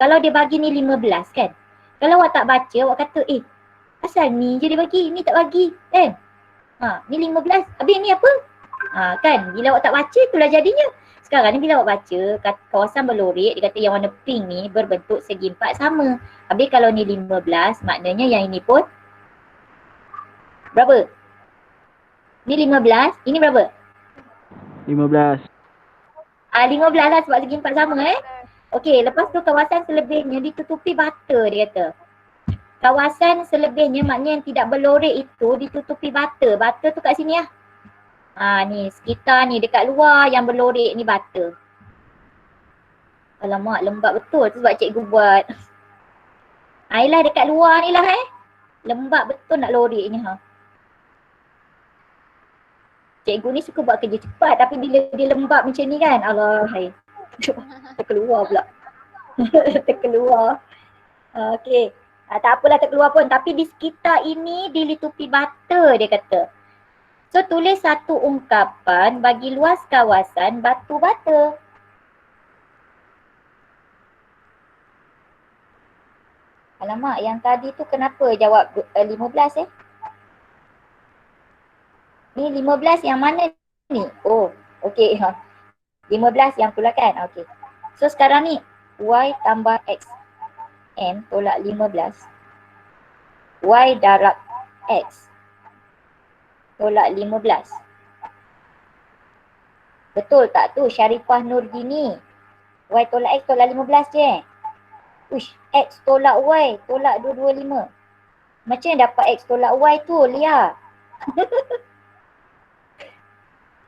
Kalau dia bagi ni 15 kan. Kalau awak tak baca, awak kata asal ni je dia bagi, ni tak bagi kan. Ni 15, habis ni apa? Kan, bila awak tak baca itulah jadinya. Sekarang ni bila awak baca kawasan berlorik, dia kata yang warna pink ni berbentuk segi empat sama. Habis kalau ni 15, maknanya yang ini pun berapa? Ni 15, ini berapa? 15. 15 lah sebab segi empat sama Okey, lepas tu kawasan selebihnya ditutupi bata dia kata. Kawasan selebihnya maknanya yang tidak berlorik itu ditutupi bata. Bata tu kat sini lah. Ni sekitar ni dekat luar yang berlorik ni bata. Alamak, lembab betul tu sebab cikgu buat. Yelah dekat luar ni lah lembab betul nak lorik ni Cikgu ni suka buat kerja cepat tapi bila dia lembab macam ni kan, Allah terkeluar pula. Terkeluar. Okey. Tak apalah terkeluar pun, tapi di sekitar ini dilitupi bata dia kata. So tulis satu ungkapan bagi luas kawasan batu bata. Alamak, yang tadi tu kenapa jawab 15 Ni 15 yang mana ni? Oh, okey. 15 yang tu lah kan? Okey. So sekarang ni y tambah x m tolak 15. Y darab x tolak 15. Betul tak tu Syarifah Nurgini? Y tolak x tolak 15 je Uish, x tolak y tolak 225. Macam dapat x tolak y tu Lia?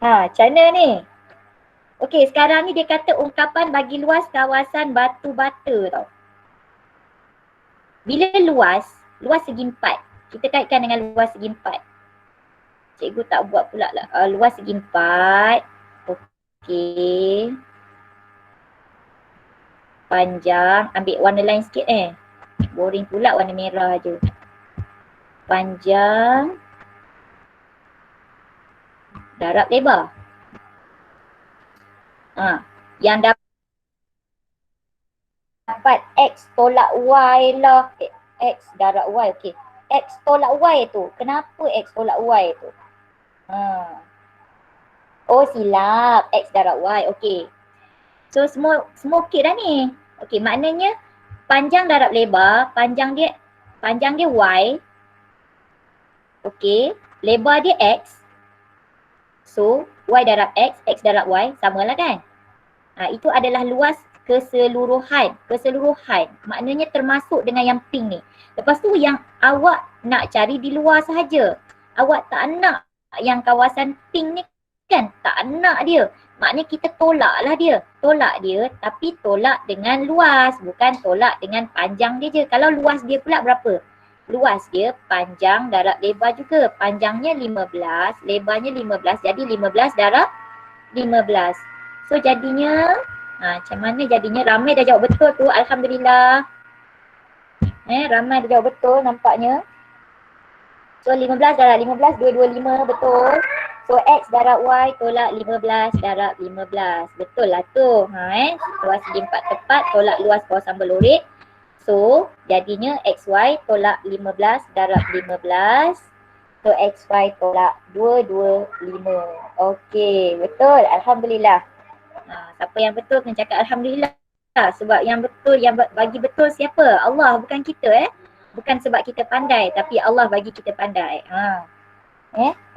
Macam mana ni? Okey, sekarang ni dia kata ungkapan bagi luas kawasan batu bata tau. Bila luas segi 4. Kita kaitkan dengan luas segi 4. Cikgu tak buat pula lah. Luas segi 4. Okey. Panjang. Ambil warna lain sikit Boring pula warna merah je. Panjang. Darab lebar. Yang dapat x tolak y lah. X darab y, okey. X tolak y tu. Kenapa x tolak y tu? Oh silap. X darab y, okey. So semua okey dah ni. Okey, maknanya panjang darab lebar, panjang dia y. Okey, lebar dia x. So y darab x, x darab y samalah kan? Itu adalah luas keseluruhan. Maknanya termasuk dengan yang pink ni. Lepas tu yang awak nak cari di luar sahaja. Awak tak nak yang kawasan pink ni kan? Tak nak dia. Maknanya kita tolaklah dia. Tolak dia tapi tolak dengan luas. Bukan tolak dengan panjang dia je. Kalau luas dia pula berapa? Luas dia panjang darab lebar juga. Panjangnya 15, lebarnya 15. Jadi 15 darab 15. So jadinya, macam mana jadinya? Ramai dah jawab betul tu. Alhamdulillah. Ramai dah jawab betul nampaknya. So 15 darab 15, 225 betul. So x darab y tolak 15 darab 15. Betul lah tu. Luas segi 4 tepat tolak luas kawasan berlorik. So jadinya xy tolak 15 darab 15. So xy tolak 225. Okey, betul. Alhamdulillah. Siapa yang betul kena cakap Alhamdulillah. Sebab yang betul, yang bagi betul siapa? Allah, bukan kita Bukan sebab kita pandai tapi Allah bagi kita pandai.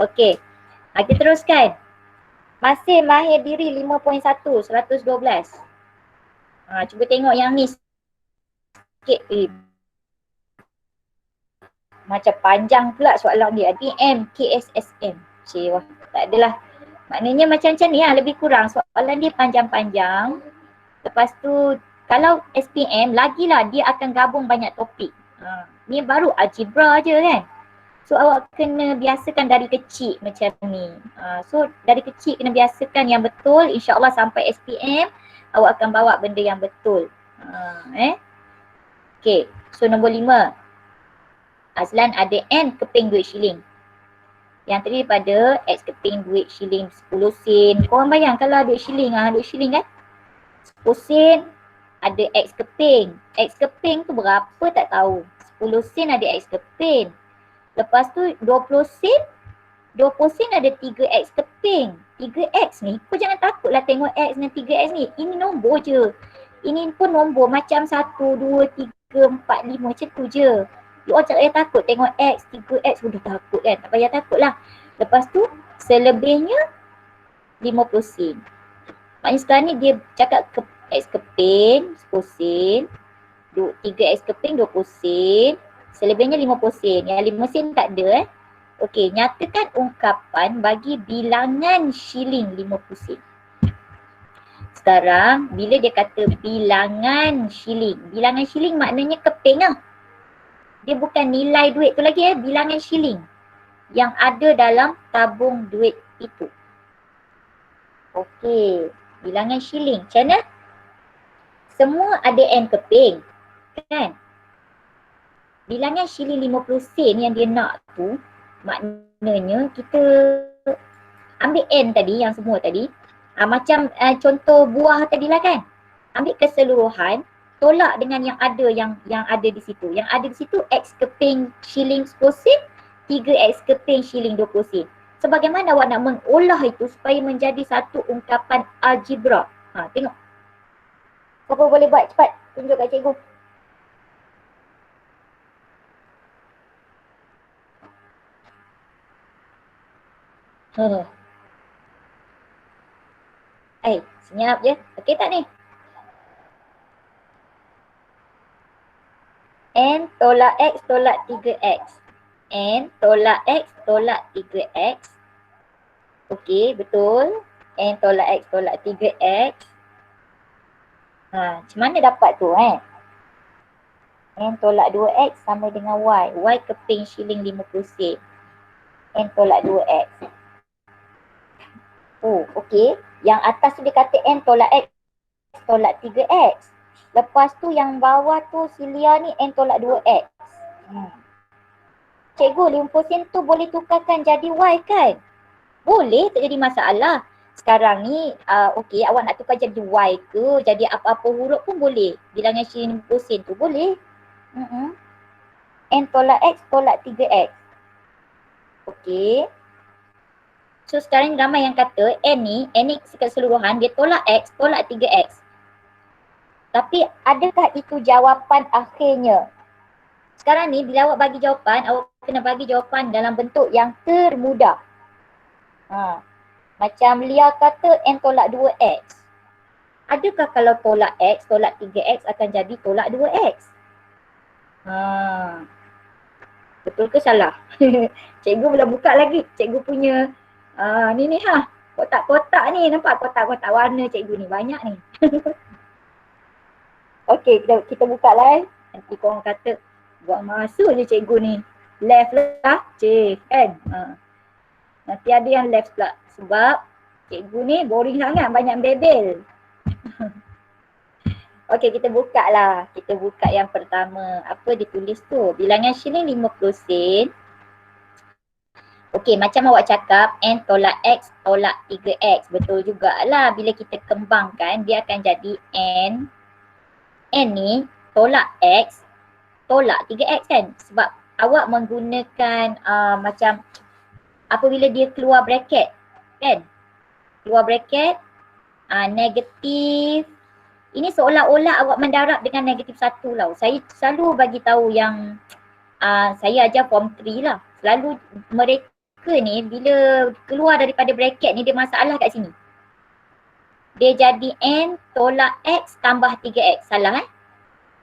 Okey. Kita teruskan. Masih mahir diri 5.1, 112. Cuba tengok yang ni sikit. Macam panjang pula soalan dia. DM, KSSM. Wah, tak adalah. Maknanya macam-macam ni lebih kurang. Soalan dia panjang-panjang. Lepas tu kalau SPM lagilah dia akan gabung banyak topik. Ni baru algebra je kan. So awak kena biasakan dari kecil macam ni. So dari kecil kena biasakan yang betul. InsyaAllah sampai SPM awak akan bawa benda yang betul. Okay, so nombor 5. Azlan ada N keping duit shilling. Yang terdiri pada X keping duit shilling 10 sen. Korang bayang kalau duit shilling kan? 10 sen ada X keping. X keping tu berapa tak tahu. 10 sen ada X keping. Lepas tu 20 sen, 20 sen ada 3X keping. 3X ni, kau jangan takutlah tengok X dengan 3X ni. Ini nombor je. Ini pun nombor macam 1, 2, 3, 4, 5 macam tu je. You all tak payah takut tengok X, 3X sudah takut kan. Tak payah takut lah. Lepas tu selebihnya 50 sen. Maknanya sekarang ni dia cakap X keping 10 sen. 3X keping 20 sen. Selebihnya 50 sen. Yang 5 sen tak ada Okey, nyatakan ungkapan bagi bilangan shilling 50 sen. Sekarang bila dia kata bilangan shilling maknanya keping lah. Dia bukan nilai duit tu lagi bilangan shilling yang ada dalam tabung duit itu. Okey, bilangan shilling. Macam mana? Semua ada N keping, kan? Bilangan shilling 50 sen yang dia nak tu, maknanya kita ambil N tadi, yang semua tadi. Macam contoh buah tadi lah kan. Ambil keseluruhan, tolak dengan yang ada di situ. Yang ada di situ X keping shilling 10 sen, 3X keping shilling 20 sen. Sebagaimana awak nak mengolah itu supaya menjadi satu ungkapan algebra. Tengok. Siapa boleh buat cepat? Tunjuk kat cikgu. Senyap je. Okey tak ni? N tolak X tolak 3X. N tolak X tolak 3X. Okey, betul. N tolak X tolak 3X. Macam mana dapat tu N tolak 2X sama dengan Y. Y keping shilling 50 sen. N tolak 2X. Okey. Yang atas tu dia kata N tolak X tolak 3X. Lepas tu yang bawah tu Silia ni N tolak 2X. Cikgu, 50 sen tu boleh tukarkan jadi Y kan? Boleh, tak jadi masalah. Sekarang ni, okey, awak nak tukar jadi Y ke, jadi apa-apa huruf pun boleh. Bilangan shilling 50 sen tu boleh. N tolak X tolak 3X. Okey. So sekarang ni ramai yang kata N ni keseluruhan dia tolak X tolak 3X. Tapi adakah itu jawapan akhirnya? Sekarang ni bila awak bagi jawapan, awak kena bagi jawapan dalam bentuk yang termudah. Macam Lia kata N tolak 2X. Adakah kalau tolak X tolak 3X akan jadi tolak 2X? Betul ke salah? Cikgu belum buka lagi. Cikgu punya ni kotak-kotak ni. Nampak kotak-kotak warna cikgu ni banyak ni. Okey, kita buka lah Nanti korang kata buat masa je cikgu ni. Left lah cik kan. Nanti ada yang left pula. Sebab cikgu ni boring sangat, banyak bebel. Okey, kita buka lah. Kita buka yang pertama. Apa ditulis tu? Bilangan shilling 50 sen. Okey, macam awak cakap N tolak X tolak 3X. Betul jugalah. Bila kita kembangkan, dia akan jadi N ni tolak X tolak 3X kan. Sebab awak menggunakan macam apabila dia keluar bracket kan. Keluar bracket negatif. Ini seolah-olah awak mendarab dengan negatif 1 lah. Saya selalu bagi tahu yang saya ajar form 3 lah. Selalu mereka ni bila keluar daripada bracket ni dia masalah kat sini. Dia jadi N tolak X tambah 3X. Salah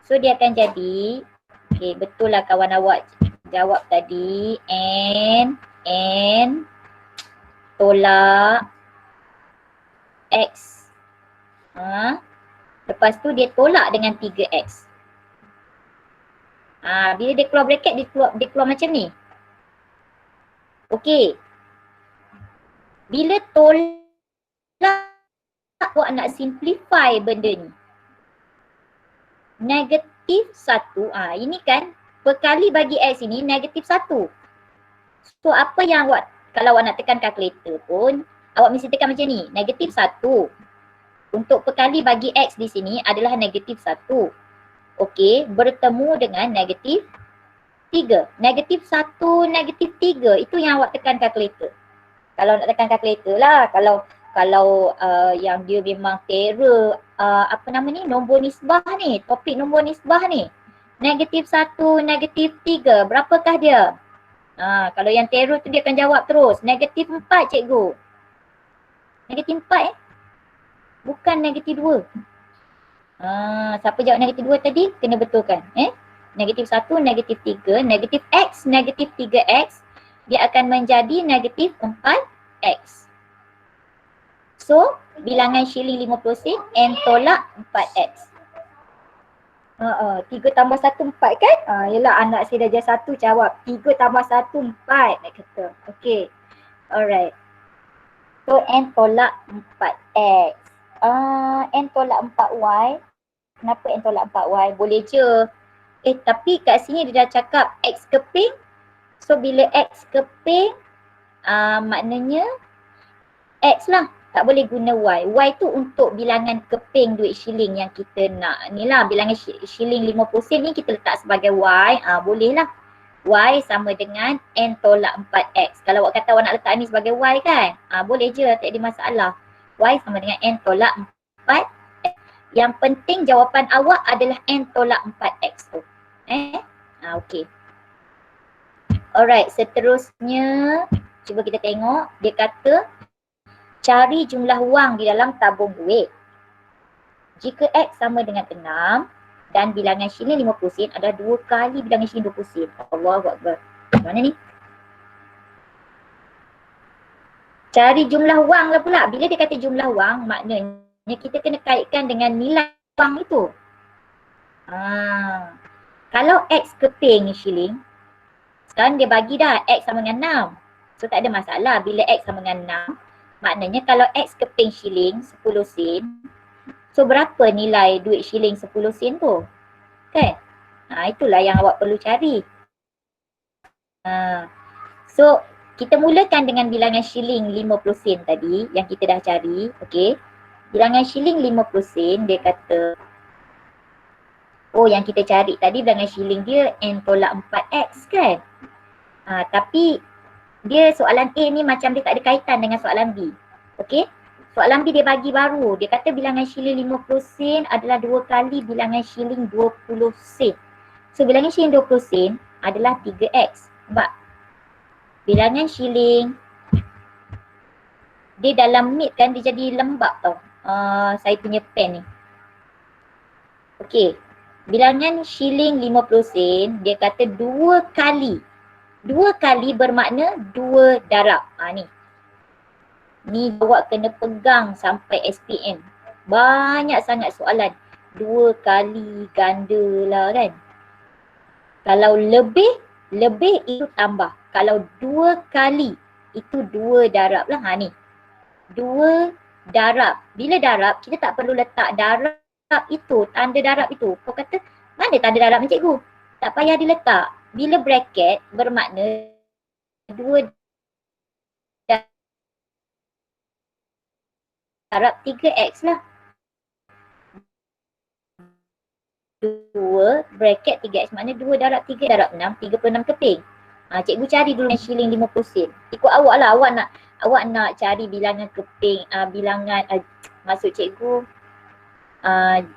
So dia akan jadi, okay, betul lah kawan awak jawab tadi, N tolak X. Lepas tu dia tolak dengan 3X. Bila dia keluar bracket, dia keluar macam ni. Okey. Bila tolak, awak nak simplify benda ni. Negatif 1, ini kan berkali bagi X ini negatif 1. So apa yang awak, kalau awak nak tekan kalkulator pun, awak mesti tekan macam ni, negatif 1. Untuk pekali bagi X di sini adalah negatif 1. Okey, bertemu dengan negatif 3. Negatif 1, negatif 3 itu yang awak tekan kalkulator. Kalau nak tekan kalkulator lah, kalau yang dia memang terror apa nama ni, nombor nisbah ni, topik nombor nisbah ni. Negatif 1, negatif 3, berapakah dia? Kalau yang terror tu dia akan jawab terus, negatif 4 cikgu. Negatif 4 bukan negatif 2. Siapa jawab negatif 2 tadi? Kena betulkan. Negatif 1, negatif 3, negatif X, negatif 3X. Dia akan menjadi negatif 4X. So, bilangan shilling 50 sen, N tolak 4X. 3 tambah 1, 4 kan? Yelah anak saya darjah 1 jawab 3 tambah 1, 4 nak kata. Okay. Alright. So, N tolak 4X. N tolak 4Y. Kenapa N tolak 4Y? Boleh je. Tapi kat sini dia dah cakap X keping. So, bila X keping, maknanya X lah. Tak boleh guna Y. Y tu untuk bilangan keping duit shilling yang kita nak. Ni lah bilangan shilling 50 sen ni kita letak sebagai Y. Boleh lah. Y sama dengan N tolak 4X. Kalau awak kata awak nak letak ni sebagai Y kan? Boleh je, tak ada masalah. Y sama dengan N tolak 4X. Yang penting jawapan awak adalah N tolak 4X tu. Okay. Alright, seterusnya cuba kita tengok. Dia kata cari jumlah wang di dalam tabung duit. Jika X sama dengan 6 dan bilangan shilling 50 sen adalah 2 kali bilangan shilling 20 sen. Allahuakbar. Mana ni? Cari jumlah wang lah pula. Bila dia kata jumlah wang, maknanya kita kena kaitkan dengan nilai wang itu. Kalau X keping shilling, sekarang dia bagi dah X sama dengan 6. So tak ada masalah. Bila X sama dengan 6, maknanya kalau X keping shilling 10 sen, so berapa nilai duit shilling 10 sen tu? Kan? Itulah yang awak perlu cari. So kita mulakan dengan bilangan shilling 50 sen tadi yang kita dah cari. Okay. Bilangan shilling 50 sen dia kata, yang kita cari tadi bilangan shilling dia N tolak 4X kan? Tapi dia soalan A ni macam dia tak ada kaitan dengan soalan B. Okey. Soalan B dia bagi baru. Dia kata bilangan shilling 50 sen adalah 2 kali bilangan shilling 20 sen. So bilangan shilling 20 sen adalah 3X. Sebab bilangan shilling dia dalam mid kan dia jadi lembab tau. Saya punya pen ni. Okey. Bilangan shilling 50 sen dia kata 2 kali. 2 kali bermakna 2 darab. Ni awak kena pegang sampai SPM. Banyak sangat soalan. 2 kali ganda lah kan. Kalau lebih itu tambah. Kalau 2 kali itu 2 darab lah. Ni. 2 darab. Bila darab kita tak perlu letak darab itu, tanda darab itu. Kau kata mana tanda darab ni cikgu? Tak payah diletak. Bila bracket bermakna 2 darab 3X lah. 2 bracket 3X maknanya 2 darab 3 darab 6, 36 keping. Cikgu cari dulu shilling 50 sen. Ikut awak lah, awak nak cari bilangan keping, maksud cikgu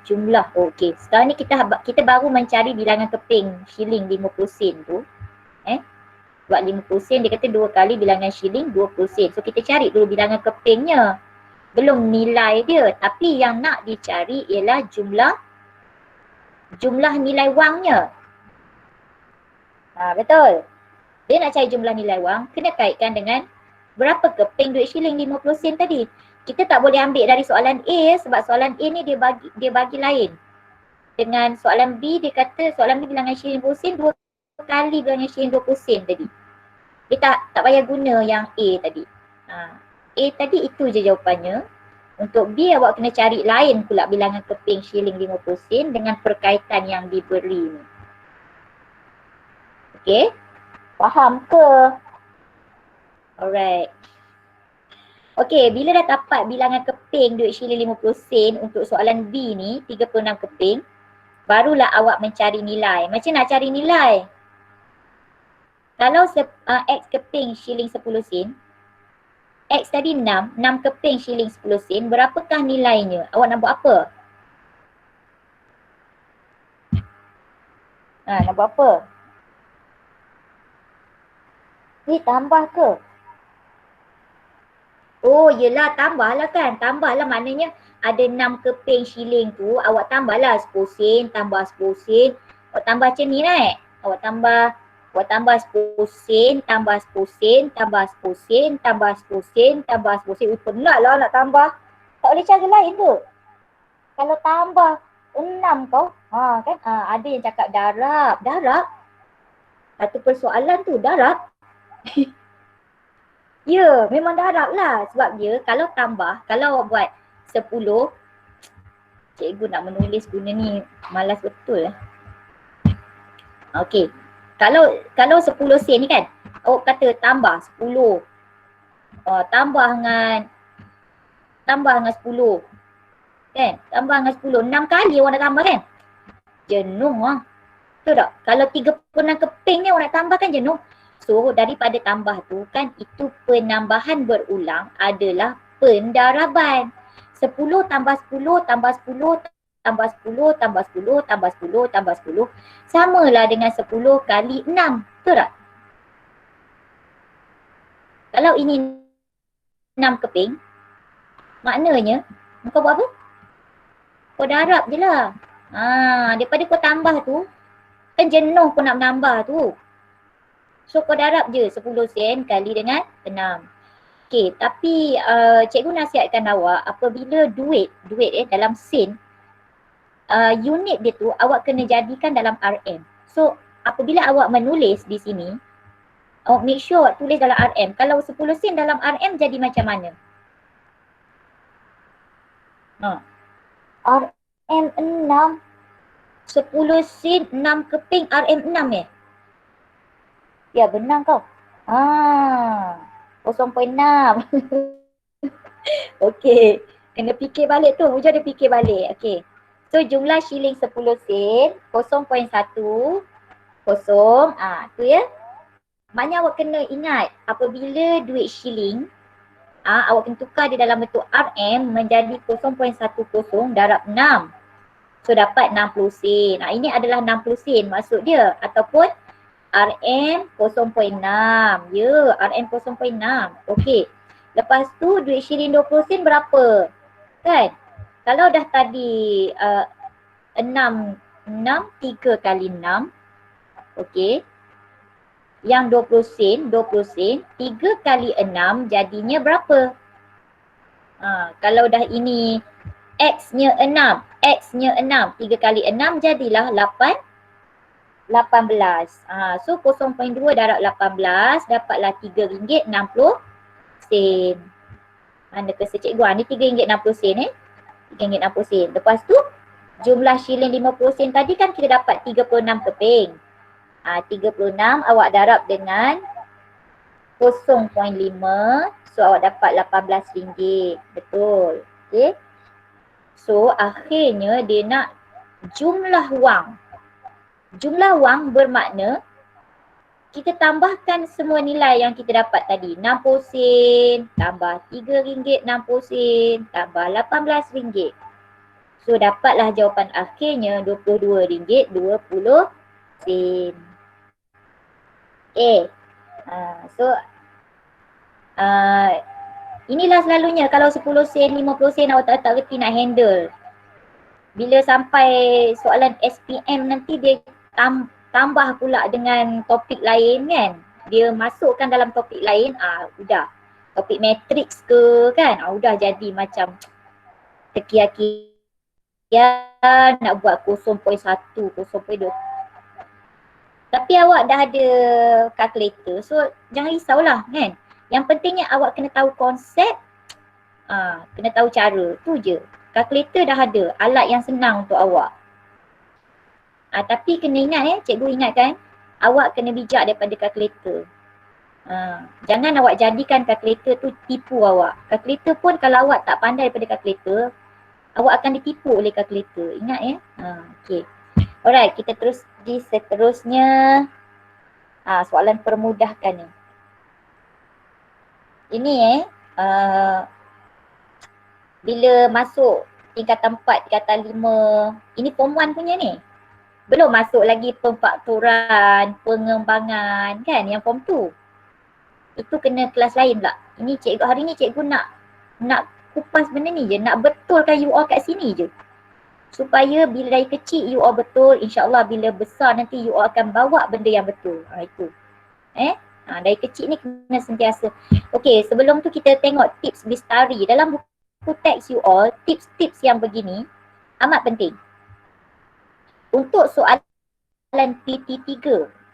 jumlah. Okey. Sekarang ni kita baru mencari bilangan keping shilling 50 sen tu. Buat 50 sen dia kata 2 kali bilangan shilling 20 sen. So kita cari dulu bilangan kepingnya. Belum nilai dia, tapi yang nak dicari ialah jumlah nilai wangnya. Betul. Dia nak cari jumlah nilai wang, kena kaitkan dengan berapa keping duit shilling 50 sen tadi. Kita tak boleh ambil dari soalan A sebab soalan A ni dia bagi lain. Dengan soalan B dia kata soalan B bilangan shilling 20 sen 2 kali bilangan shilling 20 sen tadi. Dia tak payah guna yang A tadi. A tadi itu je jawapannya. Untuk B awak kena cari lain pula bilangan keping shilling 50 sen dengan perkaitan yang diberi ni. Okey? Faham ke? Alright. Okey, bila dah dapat bilangan keping duit shilling 50 sen untuk soalan B ni, 36 keping, barulah awak mencari nilai. Macam nak cari nilai? Kalau X keping shilling 10 sen, X tadi 6 keping shilling 10 sen, berapakah nilainya? Awak nak buat apa? Nak buat apa? Ni tambah ke? Oh yelah, tambahlah kan. Tambahlah maknanya ada 6 keping shilling tu, awak tambahlah 10 sen, tambah 10 sen. Awak tambah macam ni naik. Awak tambah 10 sen, tambah 10 sen, tambah 10 sen, tambah 10 sen, tambah 10 sen. Penat lah nak tambah. Tak boleh cara lain tu. Kalau tambah 6 kau, kan ada yang cakap darab. Darab? Satu persoalan tu darab. Ya, memang darab lah. Sebab dia kalau tambah, kalau awak buat 10, cikgu nak menulis guna ni malas betul. Okey. Kalau 10 sen ni kan, awak kata tambah 10. Tambah dengan 10. Kan? Tambah dengan 10. 6 kali awak nak tambah kan? Jenuh lah. Betul tak? Kalau 36 keping ni awak nak tambah kan jenuh. So daripada tambah tu kan itu penambahan berulang adalah pendaraban. 10 tambah 10 tambah 10 tambah 10 tambah 10 tambah 10 tambah 10 samalah dengan 10 kali 6. Betul tak? Kalau ini 6 keping, maknanya kau buat apa? Kau darab je lah. Daripada kau tambah tu, kan jenuh kau nak menambah tu. So kau darab je 10 sen kali dengan 6. Okay, tapi cikgu nasihatkan awak apabila duit dalam sen, unit dia tu awak kena jadikan dalam RM. So apabila awak menulis di sini, awak make sure awak tulis dalam RM. Kalau 10 sen dalam RM jadi macam mana? RM 6. 10 sen 6 keping RM 6 Ya benar kau. 0.6. Okey. Kena fikir balik tu. Hujah dia fikir balik. Okey. So jumlah shilling 10 sen 0.1 kosong. Tu ya. Maknanya awak kena ingat apabila duit shilling awak kena tukar dia dalam bentuk RM menjadi 0.10 darab 6. So dapat 60 sen. Ini adalah 60 sen maksud dia ataupun RM 0.6. Ya, RM 0.6. Okey. Lepas tu duit shilling 20 sen berapa? Kan? Kalau dah tadi 3 kali 6. Okey. Yang 20 sen, 3 kali 6 jadinya berapa? Kalau dah ini X-nya 6, 3 kali 6 jadilah 18. So 0.2 darab 18 dapatlah RM3.60. Mana kesel cikgu? Ni RM3.60 RM3.60. Lepas tu jumlah shilling 50 sen tadi kan kita dapat 36 keping. 36 awak darab dengan 0.5. So awak dapat RM18. Betul. Okay. So akhirnya dia nak jumlah wang. Jumlah wang bermakna kita tambahkan semua nilai yang kita dapat tadi. 60 sen, tambah RM3.60 sen, tambah RM18. So dapatlah jawapan akhirnya RM22.20. So inilah selalunya kalau 10 sen, 50 sen awak tak reti nak handle. Bila sampai soalan SPM nanti dia tambah pula dengan topik lain kan. Dia masukkan dalam topik lain, udah. Topik matrix ke kan, udah jadi macam teki-teki nak buat 0.1, 0.2. Tapi awak dah ada calculator, so jangan risaulah kan. Yang pentingnya awak kena tahu konsep, kena tahu cara, tu je. Kalkulator dah ada, alat yang senang untuk awak. Tapi kena ingat cikgu ingatkan, awak kena bijak daripada kalkulator. Jangan awak jadikan kalkulator tu tipu awak. Kalkulator pun kalau awak tak pandai pada kalkulator, awak akan ditipu oleh kalkulator. Ingat ya. Okay. Alright, kita terus di seterusnya. Soalan permudahkan ni. Ini bila masuk tingkatan 4, tingkatan 5, ini form 1 punya ni. Belum masuk lagi pemfaktoran, pengembangan kan yang form 2. Itu kena kelas lain pula. Ini cikgu hari ni cikgu nak kupas benda ni je, nak betulkan you all kat sini je. Supaya bila dari kecil you all betul, insya-Allah bila besar nanti you all akan bawa benda yang betul. Itu. Dari kecil ni kena sentiasa. Okey, sebelum tu kita tengok tips Bistari. Dalam buku teks you all, tips-tips yang begini amat penting. Untuk soalan PT3,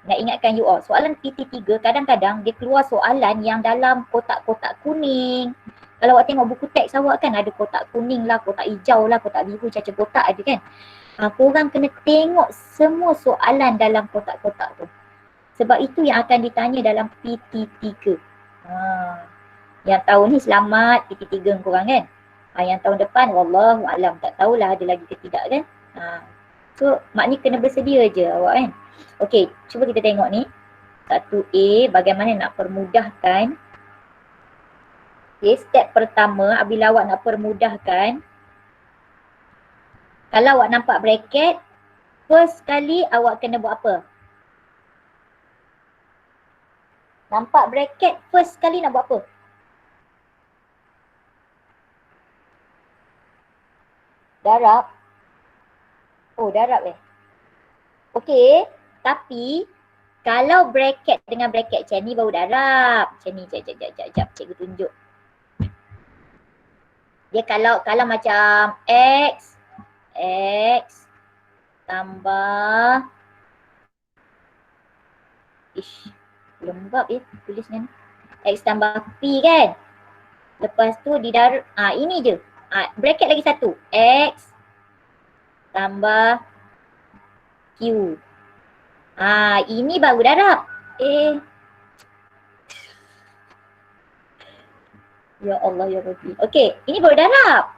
nak ingatkan you all, soalan PT3 kadang-kadang dia keluar soalan yang dalam kotak-kotak kuning. Kalau awak tengok buku teks awak kan ada kotak kuning lah, kotak hijau lah, kotak biru, caca kotak ada kan. Korang kena tengok semua soalan dalam kotak-kotak tu. Sebab itu yang akan ditanya dalam PT3. Yang tahun ni selamat PT3 korang kan. Yang tahun depan wallahualam tak tahulah ada lagi ke tidak kan. So maknanya kena bersedia je awak kan. Okey, cuba kita tengok ni. 1A, bagaimana nak permudahkan. Okay, step pertama bila awak nak permudahkan. Kalau awak nampak bracket, first kali awak kena buat apa? Nampak bracket, first kali nak buat apa? Darab. Oh, darab Okey, tapi kalau bracket dengan bracket macam ni baru darab. Macam ni, jap, cikgu tunjuk. Dia kalau macam X tambah lembab tulisnya ni. X tambah P kan. Lepas tu didarab, ini je. Bracket lagi satu. X tambah Q. Ini baru darab. Ya Allah ya Rabbi. Okey, ini baru darab.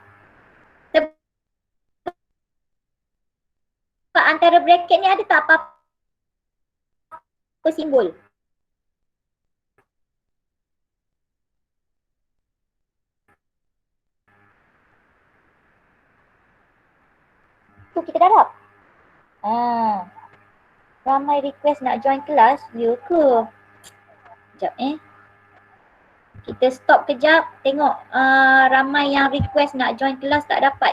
Sebab antara bracket ni ada tak apa simbol? Tu kita darab. Ramai request nak join kelas, ya ke? Sekejap Kita stop kejap, tengok ramai yang request nak join kelas tak dapat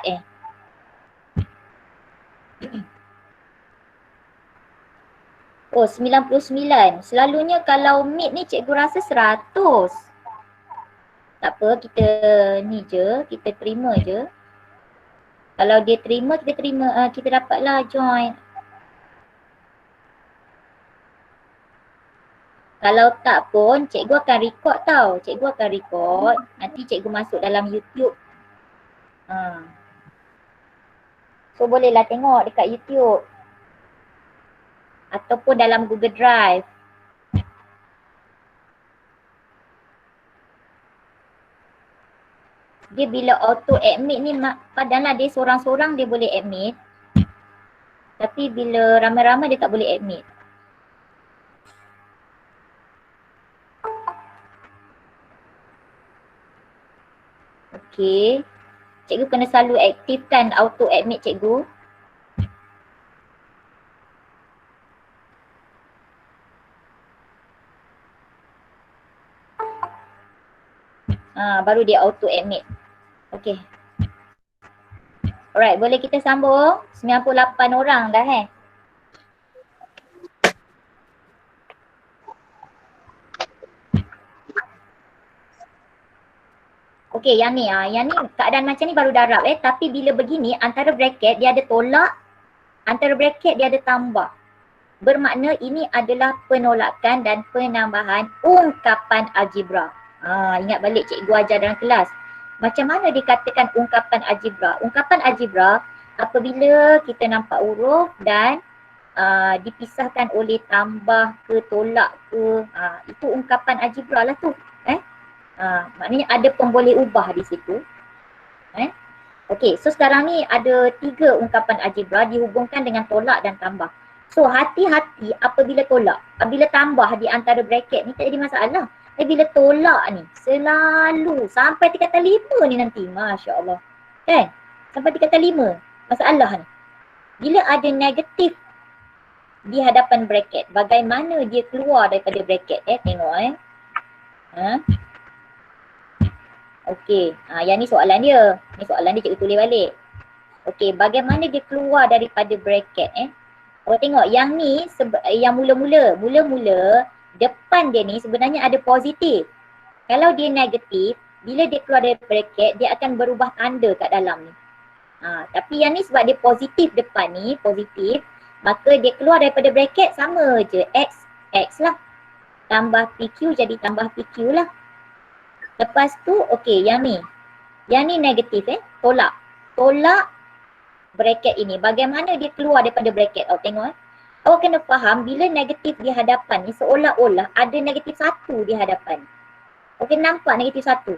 Oh 99. Selalunya kalau meet ni cikgu rasa 100. Tak apa, kita ni je, kita terima je. Kalau dia terima, kita terima, kita dapatlah join. Kalau tak pun, cikgu akan record tau. Cikgu akan record, nanti cikgu masuk dalam YouTube. So bolehlah tengok dekat YouTube. Ataupun dalam Google Drive. Dia bila auto admit ni, padahal dia seorang-seorang dia boleh admit. Tapi bila ramai-ramai dia tak boleh admit. Okey. Cikgu kena selalu aktifkan auto admit cikgu. Baru dia auto admit. Okey. Alright, boleh kita sambung? 98 orang dah Okey, yang ni keadaan macam ni baru darab tapi bila begini antara bracket dia ada tolak, antara bracket dia ada tambah. Bermakna ini adalah penolakan dan penambahan ungkapan algebra. Ingat balik cikgu ajar dalam kelas. Macam mana dikatakan ungkapan algebra? Ungkapan algebra apabila kita nampak huruf dan dipisahkan oleh tambah ke, tolak ke, itu ungkapan algebra lah tu. Maknanya ada pemboleh ubah di situ. Okey, so sekarang ni ada 3 ungkapan algebra dihubungkan dengan tolak dan tambah. So hati-hati apabila tolak, apabila tambah di antara bracket ni tak jadi masalah. Tapi bila tolak ni selalu sampai tingkatan 5 ni nanti, Masya Allah. Kan? Sampai tingkatan 5 masalah ni. Bila ada negatif di hadapan bracket, bagaimana dia keluar daripada bracket? Tengok Okey, yang ni soalan dia. Ni soalan dia, cikgu tulis balik. Okey, bagaimana dia keluar daripada bracket tengok yang ni yang mula-mula depan dia ni sebenarnya ada positif. Kalau dia negatif, bila dia keluar dari bracket dia akan berubah tanda kat dalam ni. Tapi yang ni sebab dia positif depan ni, positif, maka dia keluar daripada bracket sama je, x lah. Tambah PQ jadi tambah PQ lah. Lepas tu, okey, yang ni negatif tolak. Tolak bracket ini. Bagaimana dia keluar daripada bracket? Tengok Awak kena faham bila negatif di hadapan ni seolah-olah ada negatif 1 di hadapan. Okey, nampak negatif 1.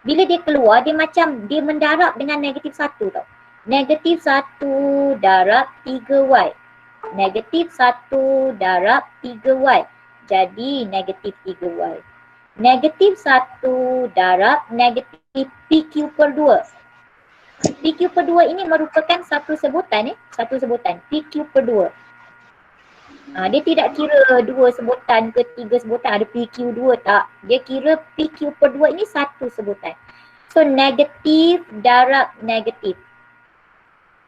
Bila dia keluar, dia macam dia mendarab dengan negatif 1 tau. Negatif 1 darab 3y. Negatif 1 darab 3y. Jadi negatif 3y. Negatif 1 darab negatif PQ per 2. PQ per 2 ini merupakan satu sebutan satu sebutan PQ per 2. Dia tidak kira 2 sebutan ke 3 sebutan, ada PQ 2 tak. Dia kira PQ per 2 ini satu sebutan. So negatif darab negatif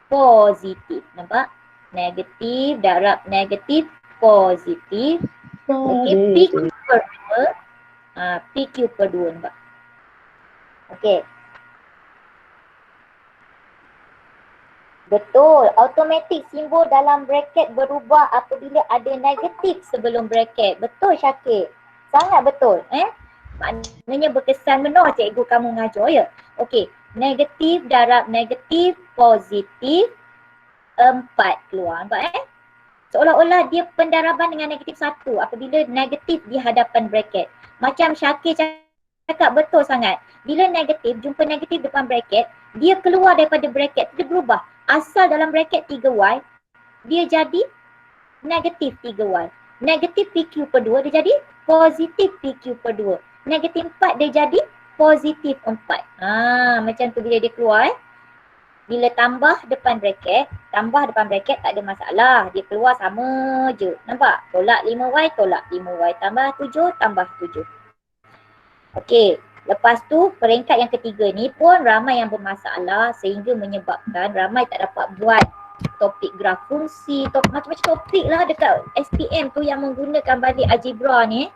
positif, nampak? Negatif darab negatif positif. Okey, PQ per 2 PQ per 2, nampak? Okey. Betul, automatik simbol dalam bracket berubah apabila ada negatif sebelum bracket. Betul Syakir, sangat betul. Maknanya berkesan benar cikgu kamu mengajar ya. Okey, negatif darab negatif positif 4 keluar, nampak seolah-olah dia pendaraban dengan negatif 1 apabila negatif di hadapan bracket. Macam Syakir cakap betul sangat. Bila negatif, jumpa negatif depan bracket, dia keluar daripada bracket, dia berubah. Asal dalam bracket 3y, dia jadi negatif 3y. Negatif PQ per 2, dia jadi positif PQ per 2. Negatif 4, dia jadi positif 4. Macam tu bila dia keluar Bila tambah depan bracket tak ada masalah. Dia keluar sama je. Nampak? Tolak 5y, tolak 5y. Tambah 7, tambah 7. Okey. Lepas tu peringkat yang ketiga ni pun ramai yang bermasalah sehingga menyebabkan ramai tak dapat buat topik graf fungsi, macam-macam topik lah dekat SPM tu yang menggunakan balik algebra ni.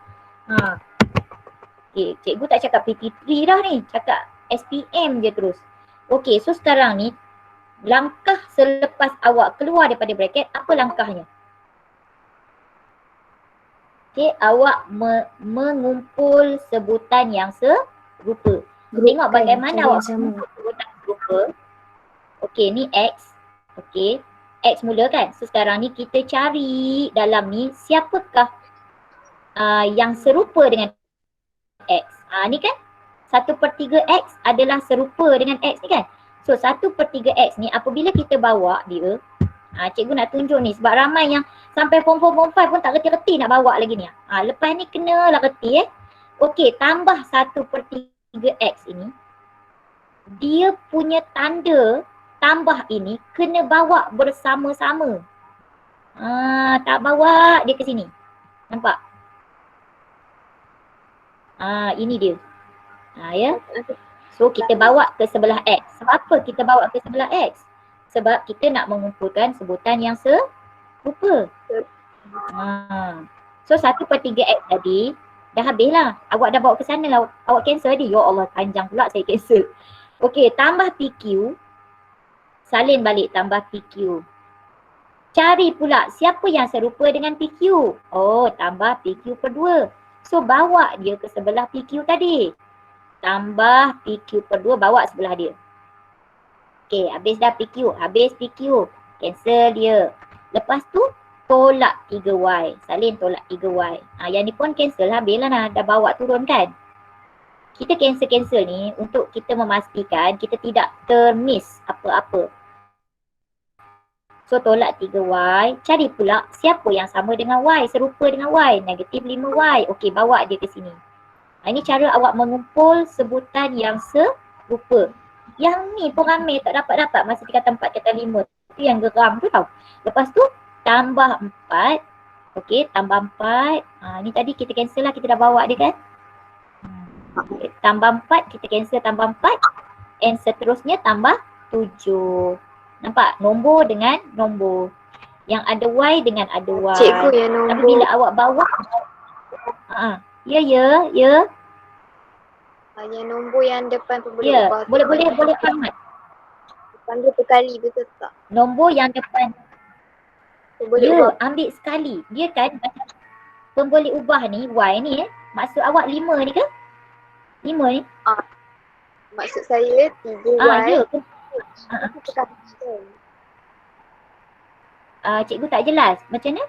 Okay, cikgu tak cakap PT3 dah ni, cakap SPM je terus. Okey, so sekarang ni langkah selepas awak keluar daripada bracket, apa langkahnya? Okey, awak mengumpul sebutan yang serupa. Tengok bagaimana awak mengumpul sebutan serupa. Okey, ni X. Okey, X mula kan. So sekarang ni kita cari dalam ni siapakah yang serupa dengan X. Ni kan 1/3 X adalah serupa dengan X ni kan. So 1/3 X ni apabila kita bawa dia, cikgu nak tunjuk ni sebab ramai yang sampai form 4, form 5 pun tak reti-reti nak bawa lagi ni. Lepas ni kenalah reti Okey, tambah 1/3 X ini, dia punya tanda tambah ini kena bawa bersama-sama. Tak bawa dia ke sini. Nampak? Ini dia. Ya. So kita bawa ke sebelah X. Sebab apa kita bawa ke sebelah X? Sebab kita nak mengumpulkan sebutan yang serupa. So 1/3 X tadi dah habis lah. Awak dah bawa ke sana lah. Awak cancel dia. Ya Allah, panjang pula saya cancel. Okey, tambah PQ. Salin balik tambah PQ. Cari pula siapa yang serupa dengan PQ. Tambah PQ per 2. So bawa dia ke sebelah PQ tadi. Tambah PQ per 2, bawa sebelah dia. Okey, habis dah PQ. Habis PQ. Cancel dia. Lepas tu tolak 3Y. Salin tolak 3Y. Yang ni pun cancel habis lah dah bawa turun kan. Kita cancel ni untuk kita memastikan kita tidak termiss apa-apa. So tolak 3Y, cari pula siapa yang sama dengan Y, serupa dengan Y, negatif 5Y. Okey, bawa dia ke sini. Ini cara awak mengumpul sebutan yang serupa. Yang ni pun ramai tak dapat masa dia kata 4 kata 5. Itu yang geram tu tau. Lepas tu tambah 4. Okey, tambah 4. Ni tadi kita cancel lah, kita dah bawa dia kan. Okay, tambah 4, kita cancel tambah 4. And seterusnya tambah 7. Nampak? Nombor dengan nombor. Yang ada Y dengan ada Y. Cikgu yang nombor. Tapi bila awak bawa, ya. Yang nombor yang depan tu boleh Ya, ubah. boleh Ahmad. Depan dia berkali, betul tak? Nombor yang depan. Tu boleh Ya, ubah. ambil sekali. Dia kan macam pemboleh ubah ni, Y ni Maksud awak 5 ni ke? 5 ni? Maksud saya 3Y. Ya. Itu berkali kan? Cikgu tak jelas. Macam mana?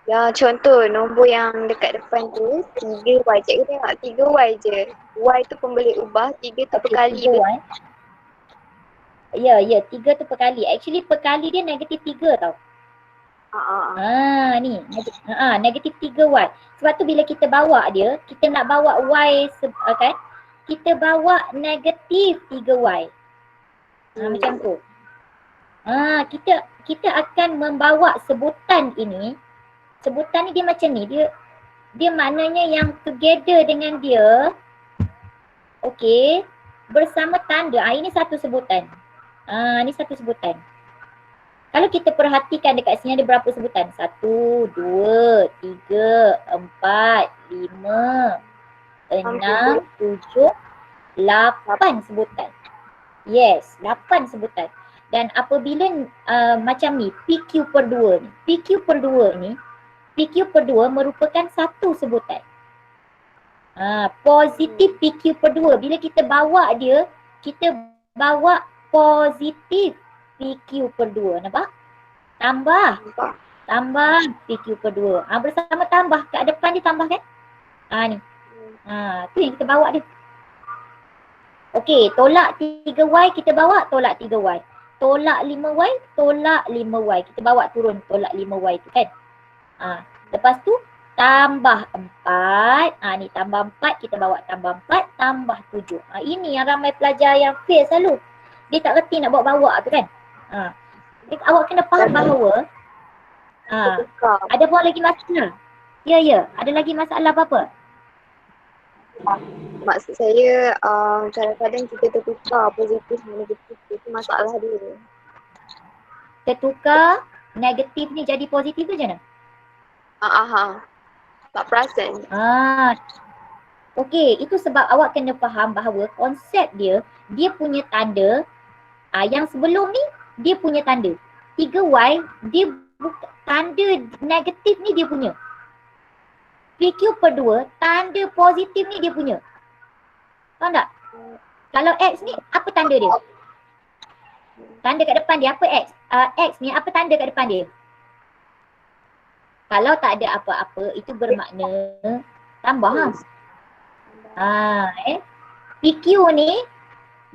Ya, contoh nombor yang dekat depan tu 3Y. Cikgu tengok 3Y je. Y tu pemboleh ubah, 3 tu berkali. 3Y. Ya, 3 tu perkali. Actually perkali dia negatif 3 tau. Ni. Negatif 3Y. Sebab tu bila kita bawa dia, kita nak bawa Y kan? Kita bawa negatif 3Y. Macam tu. Kita akan membawa sebutan ini. Sebutan ni dia macam ni. Dia maknanya yang together dengan dia. Okey. Bersama tanda. Ini satu sebutan. Ni satu sebutan. Kalau kita perhatikan dekat sini ada berapa sebutan? 1, 2, 3, 4, 5, 6, 7, 8 sebutan. Yes, 8 sebutan. Dan apabila macam ni, PQ per 2 ni. PQ per 2 ni, PQ per 2 merupakan satu sebutan. Positif PQ per 2. Bila kita bawa dia, kita bawa positif PQ per 2. Nampak? Tambah PQ per 2. Bersama tambah. Kat depan dia tambah kan? Ni. Tu yang kita bawa dia. Okey, tolak 3Y kita bawa tolak 3Y. Tolak 5Y, tolak 5Y. Kita bawa turun tolak 5Y tu kan? Lepas tu tambah 4. Ni tambah 4, kita bawa tambah 4, tambah 7. Ini yang ramai pelajar yang fail selalu. Dia tak reti nak bawa tu kan? Awak kena faham bahawa ada pun lagi masalah. Ya. Ada lagi masalah apa-apa? Maksud saya kadang-kadang kita tertukar positif dan negatif. Itu masalah dia. Tertukar negatif ni jadi positif tu macam mana? Tak perasan. Okey, itu sebab awak kena faham bahawa konsep dia punya tanda. Yang sebelum ni dia punya tanda. 3Y dia tanda negatif ni dia punya. PQ per 2 tanda positif ni dia punya. Faham tak? Kalau X ni apa tanda dia? Tanda kat depan dia apa X? X ni apa tanda kat depan dia? Kalau tak ada apa-apa itu bermakna tambah. PQ ni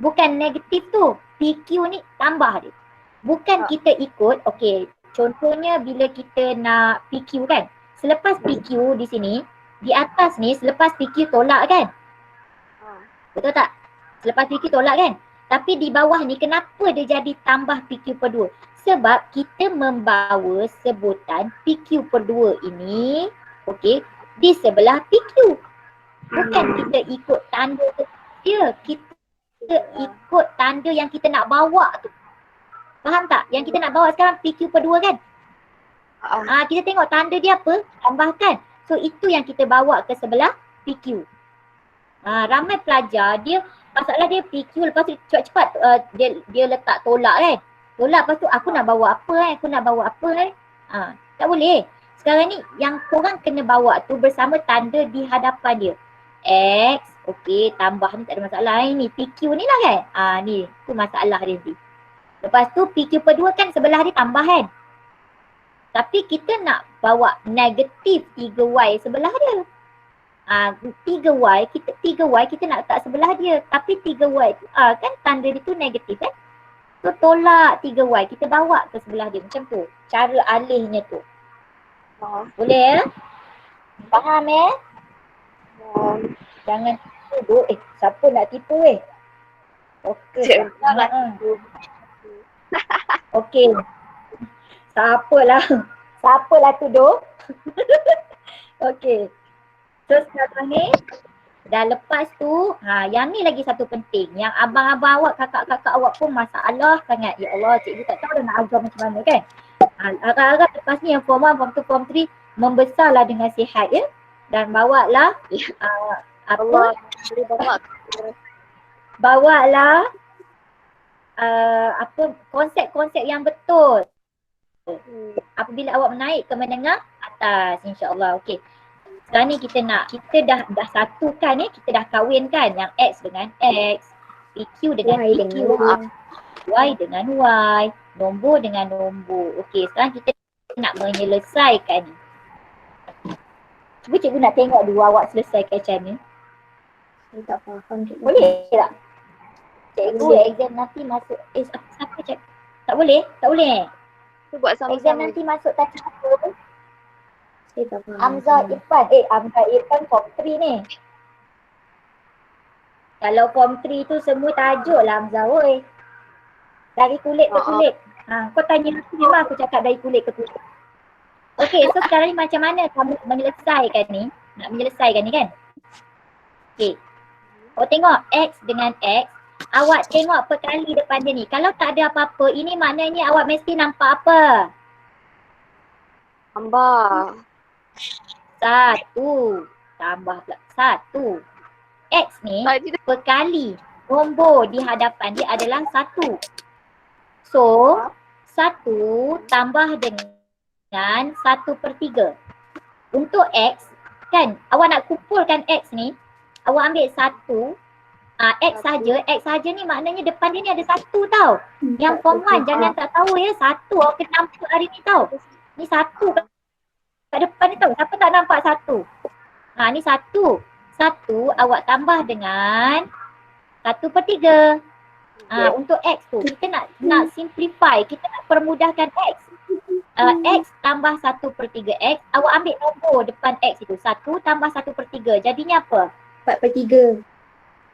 bukan negatif tu. PQ ni tambah dia. Bukan kita ikut, okey, contohnya bila kita nak PQ kan. Selepas PQ di sini, di atas ni selepas PQ tolak kan? Betul tak? Selepas PQ tolak kan? Tapi di bawah ni kenapa dia jadi tambah PQ per 2? Sebab kita membawa sebutan PQ per 2 ini, okey, di sebelah PQ. Bukan kita ikut tanda dia, kita ikut tanda yang kita nak bawa tu. Faham tak? Yang kita nak bawa sekarang PQ per 2 kan? Kita tengok tanda dia apa? Tambahkan. So itu yang kita bawa ke sebelah PQ. Ramai pelajar masalah dia PQ lepas tu cepat-cepat dia letak tolak kan. Tolak lepas tu aku nak bawa apa tak boleh. Sekarang ni yang korang kena bawa tu bersama tanda di hadapan dia. X, okey, tambah ni tak ada masalah. Ini PQ ni lah kan. Ni tu masalah dia ni. Lepas tu PQ per 2 kan sebelah dia tambah kan. Tapi kita nak bawa negatif 3Y sebelah dia. 3Y kita nak letak sebelah dia. Tapi 3Y tu kan tanda dia tu negatif kan. So tolak 3Y, kita bawa ke sebelah dia macam tu. Cara alihnya tu. Boleh ya? Faham Jangan tipu. Siapa nak tipu Okey. Okey. Siapalah tuduh. Okey. So sekarang ni dah lepas tu, yang ni lagi satu penting. Yang abang-abang awak, kakak-kakak awak pun masalah sangat. Ya Allah, cikgu tak tahu dah nak ajar macam mana kan. Agak-agak lepas ni yang form 1, form 2, form 3 membesarlah dengan sihat ya. Dan bawalah bawalah konsep-konsep yang betul. Apabila awak menaik ke menengah atas, insya-Allah. Okey. Sekarang ni kita dah satukan kita dah kahwinkan yang X dengan X, PQ dengan PQ, Y dengan Y, nombor dengan nombor. Okey, sekarang kita nak menyelesaikan ni. Cuba cikgu nak tengok dulu awak selesaikan macam ni. Saya tak faham cikgu. Boleh tak? Cikgu exam nanti masuk, siapa cik? Tak boleh? Tak boleh Kita buat exam sama-sama. nanti masuk tajuk apa? Saya tak faham. Hamzah Irfan form 3 ni. Kalau form 3 tu semua tajuk lah Hamzah woi. Dari kulit ke kulit. Kau tanya aku memang aku cakap dari kulit ke kulit. Okey, so sekarang ni macam mana kamu menyelesaikan ni? Nak menyelesaikan ni kan? Okey. Kau tengok X dengan X. Awak tengok perkali depan dia ni. Kalau tak ada apa-apa, ini maknanya awak mesti nampak apa? Tambah. 1 tambah 1. X ni perkali nombor di hadapan dia adalah 1. So 1 tambah dengan 1/3. Untuk X kan, awak nak kumpulkan X ni, awak ambil 1. X saja ni maknanya depan dia ni ada 1 tau. Yang form 1 jangan tak tahu ya, 1 awak kena nampak hari ni tau. Ni 1 kat depan ni tau. Siapa tak nampak 1? Ni 1. 1 awak tambah dengan 1/3. Untuk X tu kita nak simplify, kita nak permudahkan X. X tambah 1/3 X, awak ambil nombor depan X itu. 1 tambah 1/3. Jadinya apa? 4/3.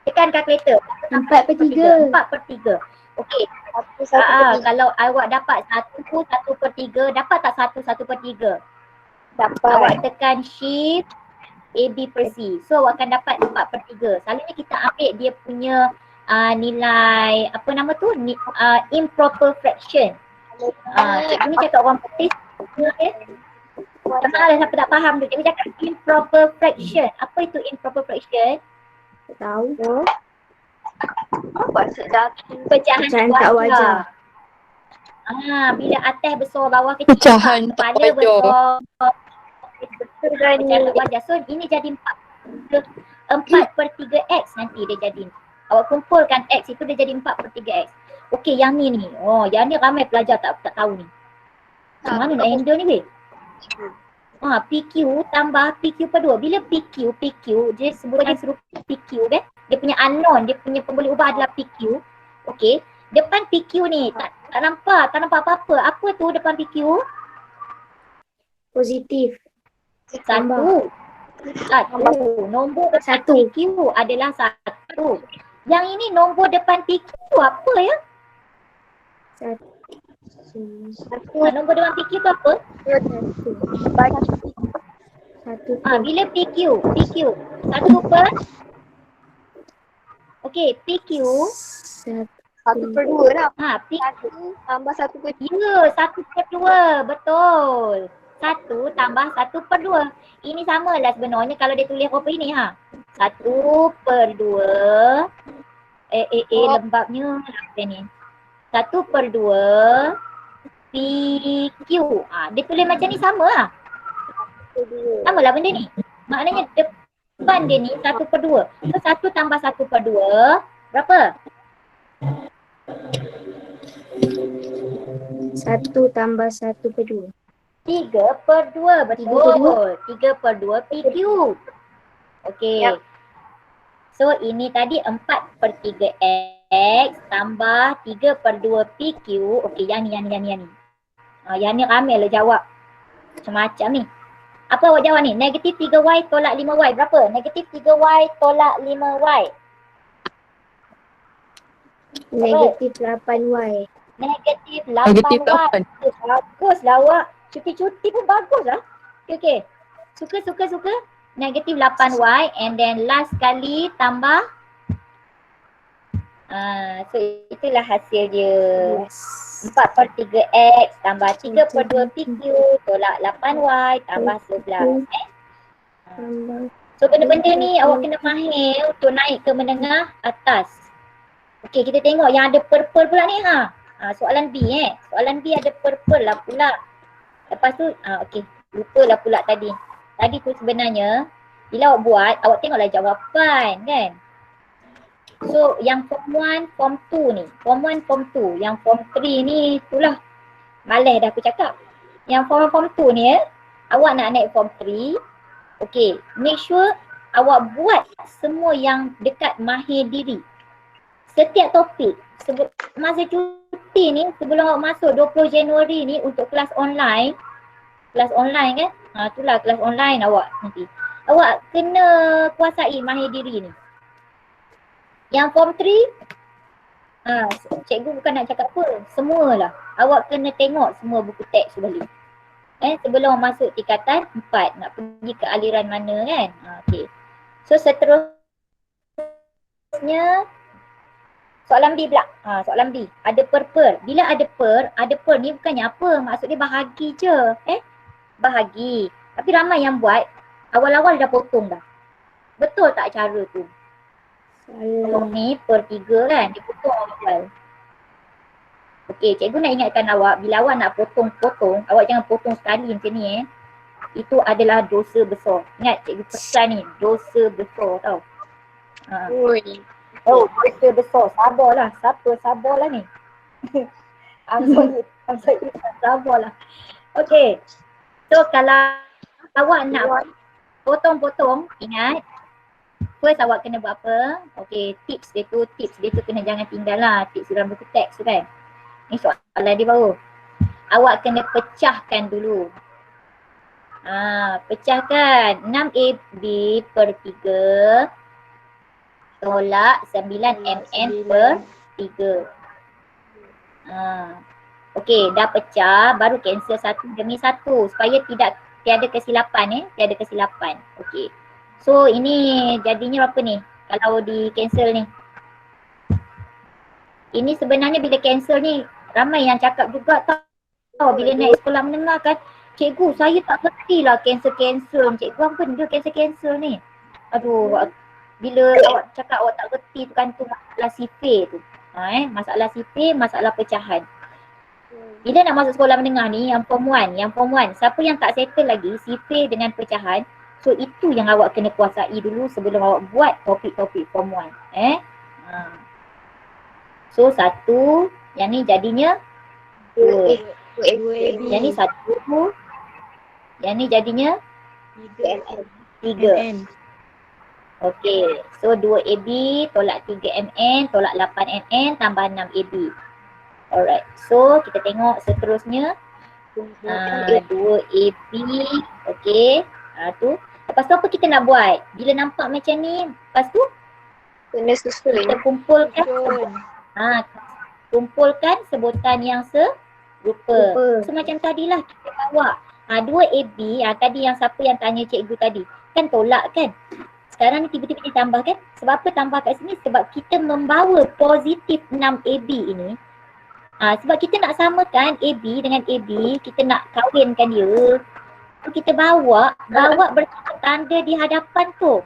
Tekan kalkulator. 4/3. 4/3. Okey. Kalau awak dapat 1/3, dapat tak 1/3? Dapat. Awak tekan shift AB per C. So awak akan dapat 4/3. Selalunya kita ambil dia punya nilai apa nama tu? Improper fraction. Cikgu ni cakap orang putih. Tak masalah siapa tak faham tu. Cikgu cakap improper fraction. Apa itu improper fraction? Tak tahu. Apa sedap? Pecahan tak wajar. Bila atas besar bawah kecil. Pecahan tak kepala wajar. besar. Pecahan tak wajar. So ini jadi 4/3 X nanti dia jadi. Awak kumpulkan X itu dia jadi 4/3 X. Okey, yang ni. Yang ni ramai pelajar tak tahu ni. Macam mana nak handle ni weh? PQ tambah PQ/2. Bila PQ dia sebutkan suruh PQ kan? Dia punya unknown, dia punya pemboleh ubah adalah PQ. Okey, depan PQ ni tak nampak apa-apa. Apa tu depan PQ? Positif. 1. Nombor depan PQ adalah 1. Yang ini nombor depan PQ apa ya? 1. Nombor depan PQ tu apa? 1. Bila PQ 1 per. Okey, PQ 1/2 lah. PQ 1 tambah 1/2. ya 1/2, betul. 1 tambah 1/2. Ini samalah sebenarnya kalau dia tulis apa ini 1/2 lembabnya macam ni. 1/2 PQ. Dia tulis macam ni sama lah. Sama lah benda ni. Maknanya depan dia ni 1/2. So 1 tambah 1/2 berapa? 1 tambah 1/2. 3/2, betul. 3/2 PQ. Okey. Yap. So ini tadi 4/3X tambah 3/2 PQ. Okey, yang ni. Yang ni ramai lah jawab. Macam-macam ni. Apa awak jawab ni? Negatif 3Y tolak 5Y. Berapa? Negatif 3Y tolak 5Y. Negatif 8Y. Negatif Negatif 8Y. Baguslah awak. Cuti-cuti pun bagus lah. Okay. Suka. Negatif 8Y and then last kali tambah. So itulah hasil dia. 4/3X tambah 3/2 PQ tolak 8Y tambah 11. So benda-benda ni awak kena mahir untuk naik ke menengah atas. Okey, kita tengok yang ada purple pula ni soalan B Soalan B ada purple lah pula. Lepas tu okey, lupalah pula tadi. Tadi tu sebenarnya bila awak buat, awak tengoklah jawapan kan. So yang form 1, form 2 ni, form 1, form 2, yang form 3 ni itulah malas dah aku cakap. Yang form 2 ni awak nak naik form 3, okey, make sure awak buat semua yang dekat mahir diri. Setiap topik, masa cuti ni sebelum awak masuk 20 Januari ni untuk kelas online kan, itulah kelas online awak nanti. Awak kena kuasai mahir diri ni. Yang form 3, cikgu bukan nak cakap apa, semualah. Awak kena tengok semua buku teks balik. Sebelum masuk tingkatan 4, nak pergi ke aliran mana kan. Okey. So seterusnya, soalan B pula. Soalan B, ada per. Bila ada per ni bukannya apa, maksud dia bahagi je. Bahagi. Tapi ramai yang buat, awal-awal dah potong dah. Betul tak cara tu? Ni per 3 kan, dia potong awal. Okey, cikgu nak ingatkan awak, bila awak nak potong, awak jangan potong sekali macam ni Itu adalah dosa besar. Ingat cikgu pesan ni, dosa besar tau. Dosa besar, sabarlah. Siapa sabarlah ni? I'm sorry, sabarlah. Okey, so kalau awak nak potong-potong, ingat first awak kena buat apa? Okey, tips dia tu kena jangan tinggal lah. Tips dalam buku teks tu kan. Ni soalan dia baru. Awak kena pecahkan dulu. Pecahkan 6AB per 3 tolak 9MN per 3. Okey, dah pecah, baru cancel satu demi satu supaya tiada kesilapan tiada kesilapan. Okey. So ini jadinya apa ni? Kalau di cancel ni. Ini sebenarnya bila cancel ni ramai yang cakap juga tahu bila naik sekolah menengah kan, cikgu saya tak kerti lah cancel. Cikgu apa benda cancel ni? Aduh, bila awak cakap awak tak kerti tu kan tu masalah sifir tu. Masalah sifir, masalah pecahan. Bila nak masuk sekolah menengah ni yang form 1, siapa yang tak settle lagi sifir dengan pecahan, so itu yang awak kena kuasai dulu sebelum awak buat topik-topik form 1. So 1, yang ni jadinya 2. Yang ni 1, yang ni jadinya 3. Okey, so 2AB tolak 3MN tolak 8MN tambah 6AB. Alright, so kita tengok seterusnya 2AB, okey, tu. Lepas tu apa kita nak buat? Bila nampak macam ni, lepas tu Kena susun. kita kumpulkan sebutan yang serupa. So macam tadilah kita bawa 2AB, tadi yang siapa yang tanya cikgu tadi, kan tolak kan? Sekarang ni tiba-tiba ditambahkan. Sebab apa tambah kat sini? Sebab kita membawa positif 6AB ini. Sebab kita nak samakan AB dengan AB, kita nak kahwinkan dia. So kita bawa bersama tanda di hadapan tu.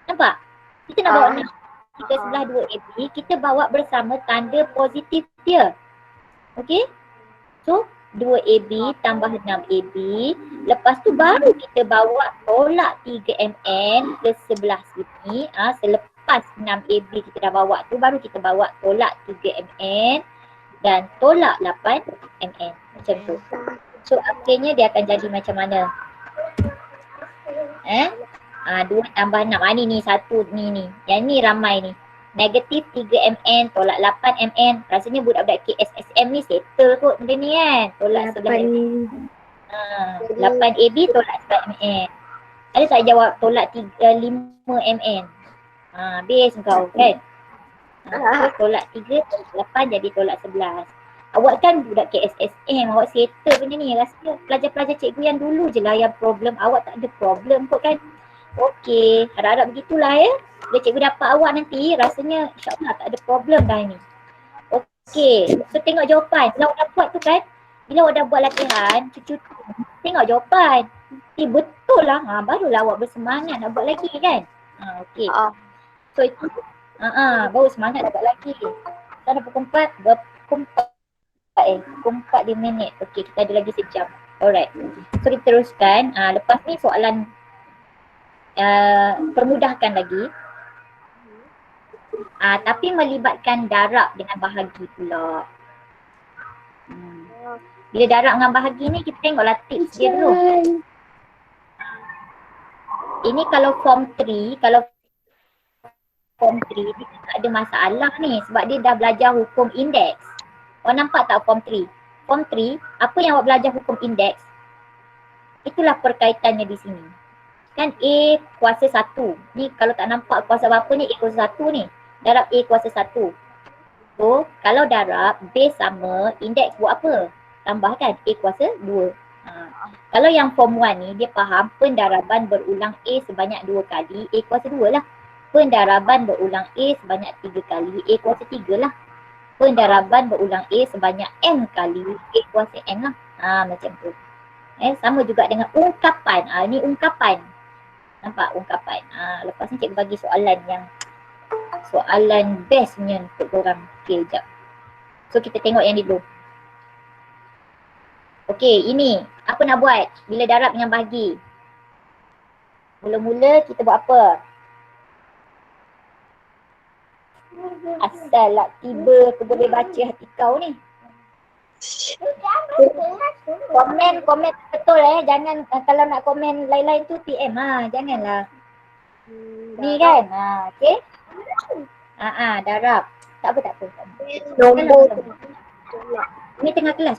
Nampak? Kita nak bawa 3 sebelah 2AB, kita bawa bersama tanda positif dia. Okey? So 2AB tambah 6AB. Lepas tu baru kita bawa tolak 3MN ke sebelah sini. Selepas 6AB kita dah bawa tu, baru kita bawa tolak 3MN dan tolak 8MN. Macam tu. So akhirnya dia akan jadi macam mana? 2 tambah 6. Ni satu ni. Yang ni ramai ni. Negatif 3 mn tolak 8 mn. Rasanya budak-budak KSSM ni settle kot benda ni kan. Tolak 11 mn. 8 AB tolak 11 mn. Ada tak jawab tolak 5 mn? Habis kau kan. So tolak 3 tolak 8 jadi tolak 11. Awak kan budak KSSM, awak settle benda ni. Rasanya pelajar-pelajar cikgu yang dulu je lah yang problem. Awak tak ada problem kot kan. Okey, harap-harap begitulah ya. Bila cikgu dapat awak nanti, rasanya insyaAllah tak ada problem dah ni. Okey, so tengok jawapan. Bila awak dah buat tu kan, bila awak dah buat latihan, cucu tengok jawapan. Betul lah, barulah awak bersemangat nak buat lagi kan. Okey. So itu, baru semangat nak buat lagi. Kita dah pukul 4, pukul 4 dia minit. Okey, kita ada lagi sejam. Alright. So kita teruskan. Lepas ni soalan permudahkan lagi. Tapi melibatkan darab dengan bahagi pula. Bila darab dengan bahagi ni kita tengoklah tips dia dulu. Ini kalau form 3, dia tak ada masalah ni sebab dia dah belajar hukum indeks. Awak nampak tak form 3? Form 3, apa yang awak belajar hukum indeks? Itulah perkaitannya di sini. Kan A kuasa 1. Ni kalau tak nampak kuasa berapa ni, A kuasa 1 ni. Darab A kuasa 1. So kalau darab base sama, indeks buat apa? Tambahkan A kuasa 2. Kalau yang form 1 ni dia faham pendaraban berulang A sebanyak 2 kali, A kuasa 2 lah. Pendaraban berulang A sebanyak 3 kali, A kuasa 3 lah. Pendaraban berulang A sebanyak M kali, A kuasa M lah. Macam tu. Sama juga dengan ungkapan. Ni ungkapan. Nampak ungkapan. Lepas ni cikgu bagi soalan best punya untuk korang. Okay, sekejap. So kita tengok yang ni dulu. Okay, ini. Apa nak buat bila darab dengan bahagi? Mula-mula kita buat apa? Asal lah tiba aku boleh baca hati kau ni. Komen betul jangan kalau nak komen lain-lain tu PM janganlah. Ni kan. Okey. Darab. Tak apa. Nombor ni tengah kelas.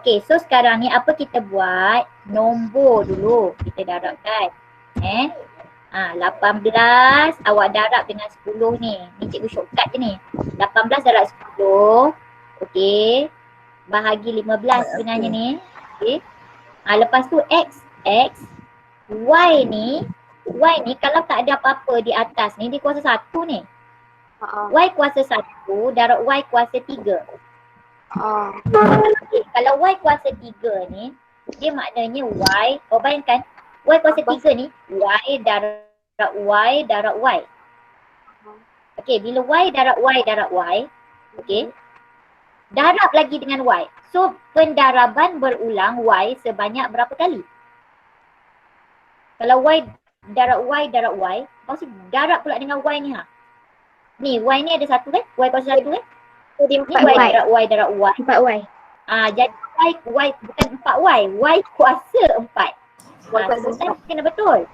Okey, so sekarang ni apa kita buat? Nombor dulu kita darabkan. 18 awak darab dengan 10 ni. Ni cikgu shortcut je ni. 18 darab 10. Okey. Bahagi 15 sebenarnya ni. Okey. Lepas tu X. Y ni kalau tak ada apa-apa di atas ni, dia kuasa 1 ni. Y kuasa 1 darab Y kuasa 3. Okay. Kalau Y kuasa 3 ni, dia maknanya Y, bayangkan Y kuasa 3 ni, Y darab Y. Okey, bila Y darab Y, okey. Darab lagi dengan Y. So, pendaraban berulang Y sebanyak berapa kali? Kalau Y darab Y, maksud darab pula dengan Y ni Ni, Y ni ada 1 kan? Y kuasa 1 kan? Jadi Ni Y darab Y. 4Y. Jadi Y bukan 4Y. Y kuasa 4. Kena betul.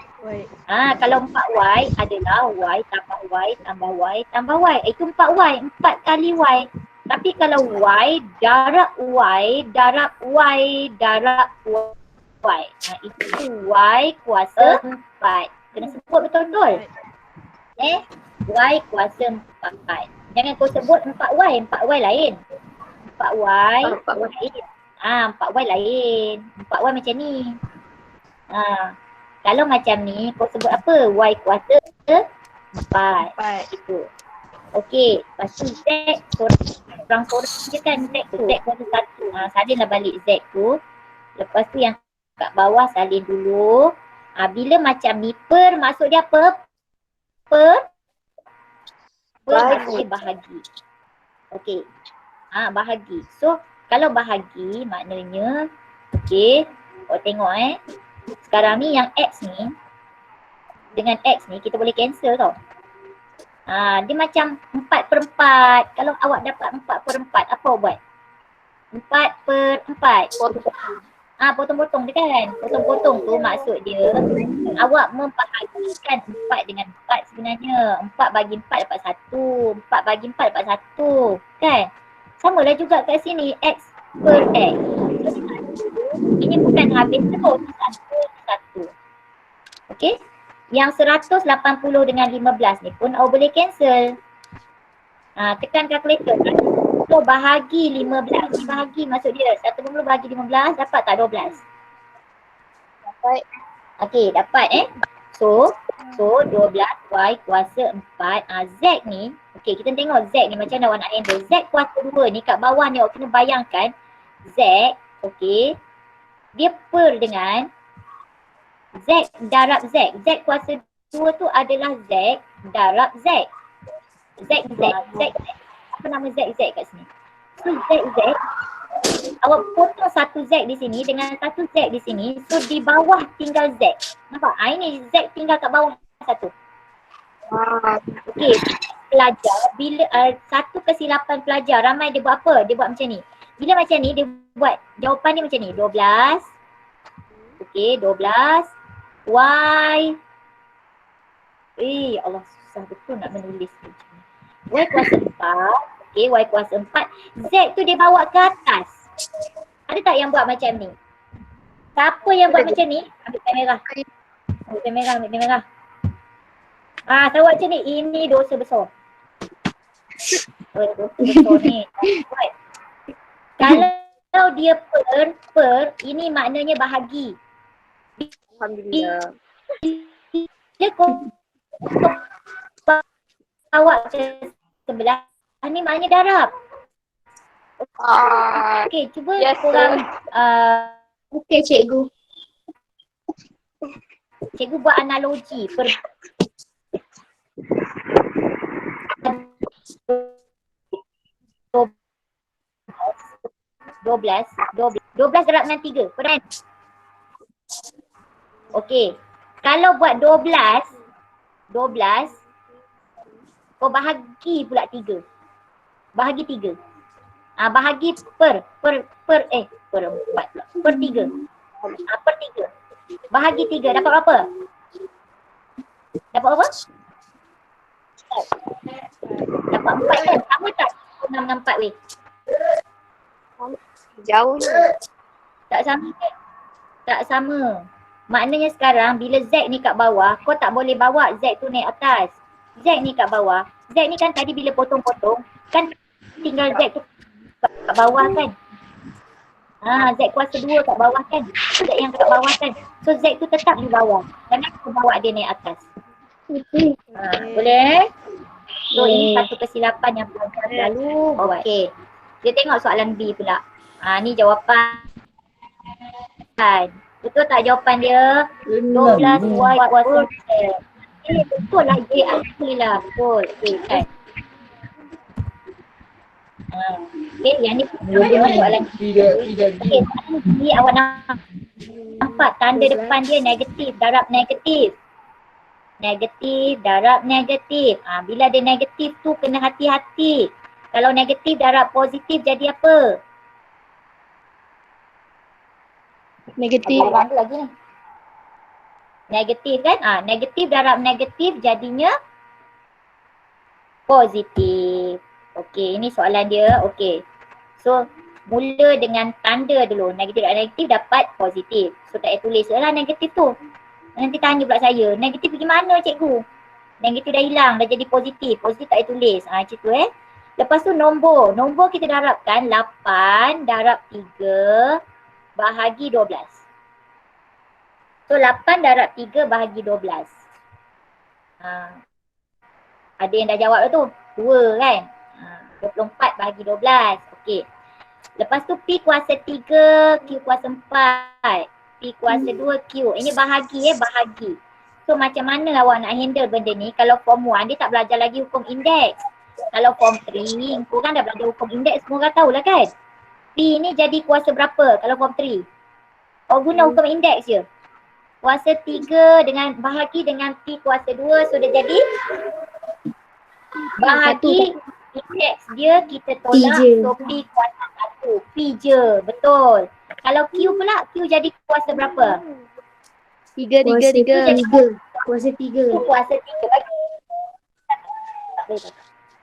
Kalau 4Y adalah Y tambah Y tambah Y tambah Y. Itu 4Y. 4 kali Y. Tapi kalau Y darab Y darab Y darab Y. Itu Y kuasa 4. Kena sebut betul-betul. Y kuasa 4. Jangan kau sebut 4Y. 4Y lain. 4Y lain. 4Y lain. 4Y macam ni. Kalau macam ni, kau sebut apa? Y kuasa 4. Itu. Okey. Lepas tu Z, sorang-sorang je kan Z tu. Z kuasa 1. Salinlah balik Z tu. Lepas tu yang kat bawah salin dulu. Bila macam ni, per maksud dia apa? Bahagi. Okey. Bahagi. So, kalau bahagi maknanya, okey. Kau tengok sekarang ni yang X ni, dengan X ni kita boleh cancel tau. Dia macam 4/4. Kalau awak dapat 4/4, apa awak buat? 4/4. Potong-potong dia kan. Potong-potong tu maksud dia awak membahagikan 4 dengan 4 sebenarnya. 4 bagi 4 dapat 1. 4 bagi 4 dapat 1. Kan? Samalah juga kat sini. X per X. Ini bukan habis terus. 1. Okey. Yang 180 dengan 15 ni pun awak boleh cancel. Tekan kalkulator. So bahagi 15. Ni bahagi maksud dia 180 bahagi 15 dapat tak 12? Dapat. Okey, dapat So 12y kuasa 4. Z ni, okey kita tengok Z ni macam mana awak nak handle. Z kuasa 2 ni kat bawah ni awak kena bayangkan Z, okey. Dia per dengan Z darab Z. Z kuasa 2 tu adalah Z darab Z. Z. Apa nama Z kat sini? So Z. Awak potong satu Z di sini dengan satu Z di sini. So di bawah tinggal Z. Nampak? Ini Z tinggal kat bawah satu. Okey. Pelajar bila satu kesilapan pelajar ramai dia buat apa? Dia buat macam ni. Bila macam ni dia buat jawapan dia macam ni. 12. Okey, 12. Y. Allah susah betul nak menulis macam ni. Y kuasa 4. Okey, Y kuasa 4. Z tu dia bawa ke atas. Ada tak yang buat macam ni? Siapa yang buat macam ni? Ambil kamera. Ambil kamera. Saya buat macam ni. Ini dosa besar. Dosa besar ni. Kalau dia per, ini maknanya bahagi. Alhamdulillah. Dia bawa ke sebelah. Ni maknanya darab. Okey, cuba korang Okey cikgu. Cikgu buat analogi 12 darab dengan 3. Pernah? Okey. Kalau buat 12 kau bahagi pula 3. Bahagi 3. Bahagi per 4 pula. Per 3. Per 3. Bahagi 3 dapat berapa? Dapat berapa? Dapat 4 kan? Sama tak? 6 dengan 4 weh. Jauh ni. Tak sama kan? Tak sama. Maknanya sekarang bila Z ni kat bawah, kau tak boleh bawa Z tu naik atas. Z ni kat bawah. Z ni kan tadi bila potong-potong, kan tinggal Z tu kat bawah kan. Z kuasa 2 kat bawah kan. Z yang kat bawah kan. So Z tu tetap di bawah. Jangan kau bawa dia naik atas. Boleh? So ini satu kesilapan yang pelajar selalu buat. Okey. Kita tengok soalan B pula. Ni jawapan. Betul tak jawapan dia? 12y kuasa 4. Betul lah J. Alhamdulillah. Betul. Okey kan. Okey, yang ni soalan. Okey, ni awak nampak tanda depan dia negatif, darab negatif. Negatif, darab negatif. Bila ada negatif tu kena hati-hati. Kalau negatif darab positif jadi apa? Negatif. Ada lagi ni. Negatif kan? Negatif darab negatif jadinya positif. Okey, ini soalan dia. Okey. So, mula dengan tanda dulu. Negatif darab negatif dapat positif. So, tak payah tulis lah negatif tu. Nanti tanya pula saya, negatif pergi mana cikgu? Negatif dah hilang, dah jadi positif. Positif tak payah tulis. Macam tu Lepas tu nombor. Nombor kita darabkan 8 darab 3 bahagi 12. So 8 darab 3 bahagi 12. Ada yang dah jawab dah tu. 2 kan? 24 bahagi 12. Okey. Lepas tu P kuasa 3, Q kuasa 4. P kuasa 2, Q. Ini bahagi bahagi. So macam mana awak nak handle benda ni? Kalau form 1 dia tak belajar lagi hukum indeks. Kalau form 3, korang dah belajar hukum indeks, semua orang tahulah kan? P ni jadi kuasa berapa kalau form 3? Kau guna hukum indeks je. Kuasa 3 dengan bahagi dengan P kuasa 2, so dia jadi bahagi Index dia kita tolak, je. so P kuasa 1. P je, betul. Kalau Q pula, Q jadi kuasa berapa? Tiga. Kuasa 3. Q kuasa 3. Bagi. Tak boleh tak.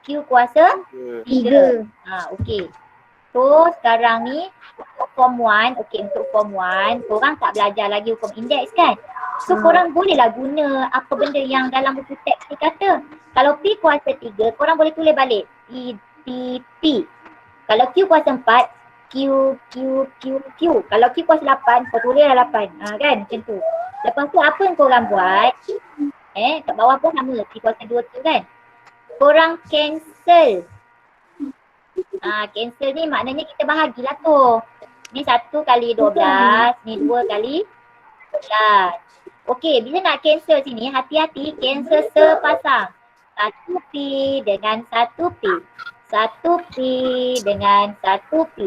Q kuasa 3. Okey. So sekarang ni untuk form 1, untuk form 1, korang tak belajar lagi hukum indeks kan? So korang bolehlah guna apa benda yang dalam buku teks ni kata. Kalau P kuasa 3, korang boleh tulis balik. P. Kalau Q kuasa 4, Q. Kalau Q kuasa 8, kau tulislah 8. Kan macam tu. Lepas tu apa yang korang buat? Kat bawah pun sama, P kuasa 2 tu kan? Korang cancel. Cancel ni maknanya kita bahagilah tu. Ni 1 kali 12, ni 2 kali 12. Okey, bila nak cancel sini, hati-hati cancel sepasang. 1P dengan 1P. 1P dengan 1P.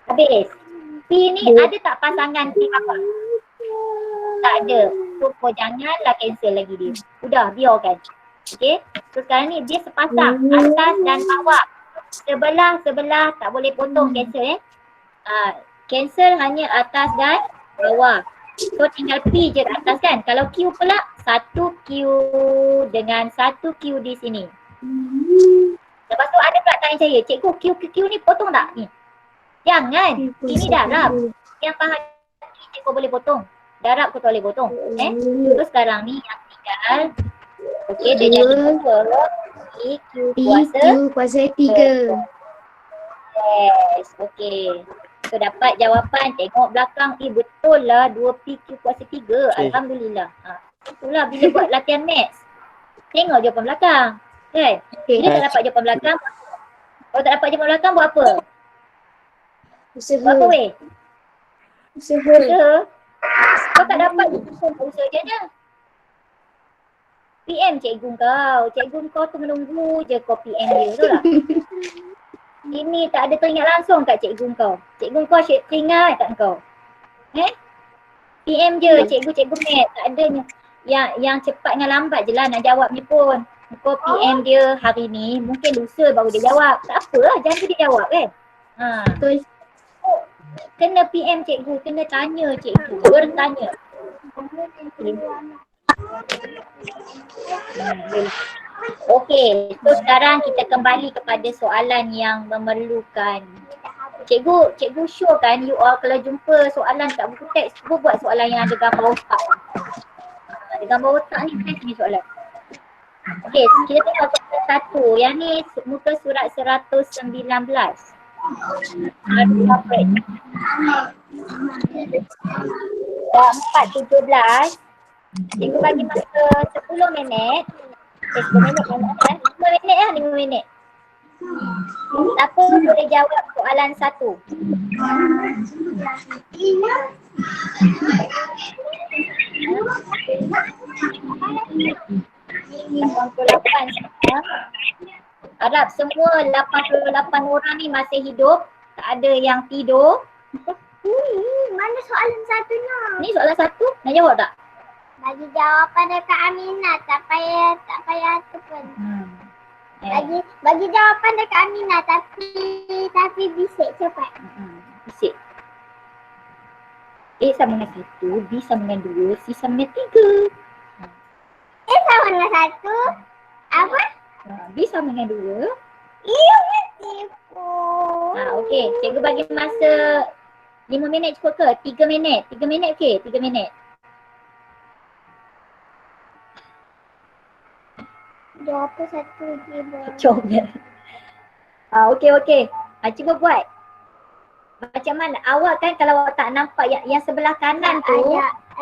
Habis. P ni ada tak pasangan P apa? Tak ada. So kau janganlah cancel lagi dia. Udah, biarkan. Okey. So sekarang ni dia sepasang atas dan bawah. Sebelah tak boleh potong cancel cancel hanya atas dan bawah. So tinggal P je kat atas kan. Kalau Q pula 1Q dengan 1Q di sini. Lepas tu ada pula tanya saya, cikgu Q ni potong tak ni? Jangan. Ini darab. Yang faham cikgu boleh potong. Darab kau tak boleh potong. So sekarang ni yang tinggal dia jadi Q kuasa 3. Yes, So dapat jawapan, tengok belakang, betul lah 2PQ kuasa 3. Alhamdulillah. Itulah bila buat latihan maths. Tengok jawapan belakang. Kan? Bila tak dapat jawapan belakang, kalau tak dapat jawapan belakang buat apa? Usaha. Buat apa weh? Usaha. Kau tak dapat usaha je je. PM cikgu kau. Cikgu kau tu menunggu je kau PM dia tu lah. Ini tak ada teringat langsung kat cikgu kau. Cikgu kau teringat kat kau. PM je cikgu mat. Tak ada yang cepat dengan lambat je lah nak jawab ni pun. Kau PM dia hari ni, mungkin lusa baru dia jawab. Tak apa lah, jangan dia jawab kan. Betul. Kena PM cikgu, kena tanya cikgu. Bertanya. Okey, so sekarang kita kembali kepada soalan yang memerlukan. Cikgu show kan you all kalau jumpa soalan kat buku teks, cuba buat soalan yang ada gambar otak. Ada gambar otak ni, test ni soalan. Okey, kita tengok soalan 1. Yang ni muka surat 119. Dah 4:17. Cikgu bagi masa 10 minit. 10 minit kan? 5 minit lah, 5 minit. Siapa boleh jawab soalan 1? Harap semua 88 orang ni masih hidup. Tak ada yang tidur. Mana soalan satunya? Ni soalan 1, nak jawab tak? Bagi jawapan dekat Aminah, tak payah tu pun. Bagi jawapan dekat Aminah tapi bisik cepat. Bisik. A sama dengan 1, B sama dengan 2, C sama dengan 3. A sama dengan 1. Apa? B sama dengan 2. Iya, tipu. Okey, cikgu bagi masa 5 minit cukup ke? 3 minit? 3 minit okey? 3 minit. Jawab apa satu je. Comel. Okey. Cuba buat. Macam mana? Awak kan kalau awak tak nampak yang sebelah kanan tu,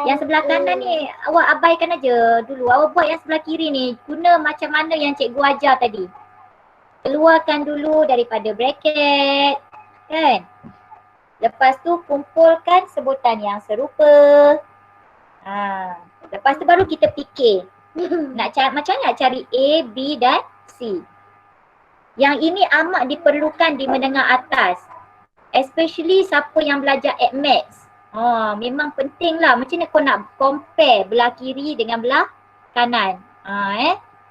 yang sebelah kanan ni awak abaikan aja dulu. Awak buat yang sebelah kiri ni. Guna macam mana yang cikgu ajar tadi. Keluarkan dulu daripada bracket. Kan? Lepas tu kumpulkan sebutan yang serupa. Lepas tu baru kita fikir. Macam mana nak cari A, B dan C. Yang ini amat diperlukan di menengah atas. Especially siapa yang belajar at maths. Memang penting lah. Macam mana kau nak compare belah kiri dengan belah kanan.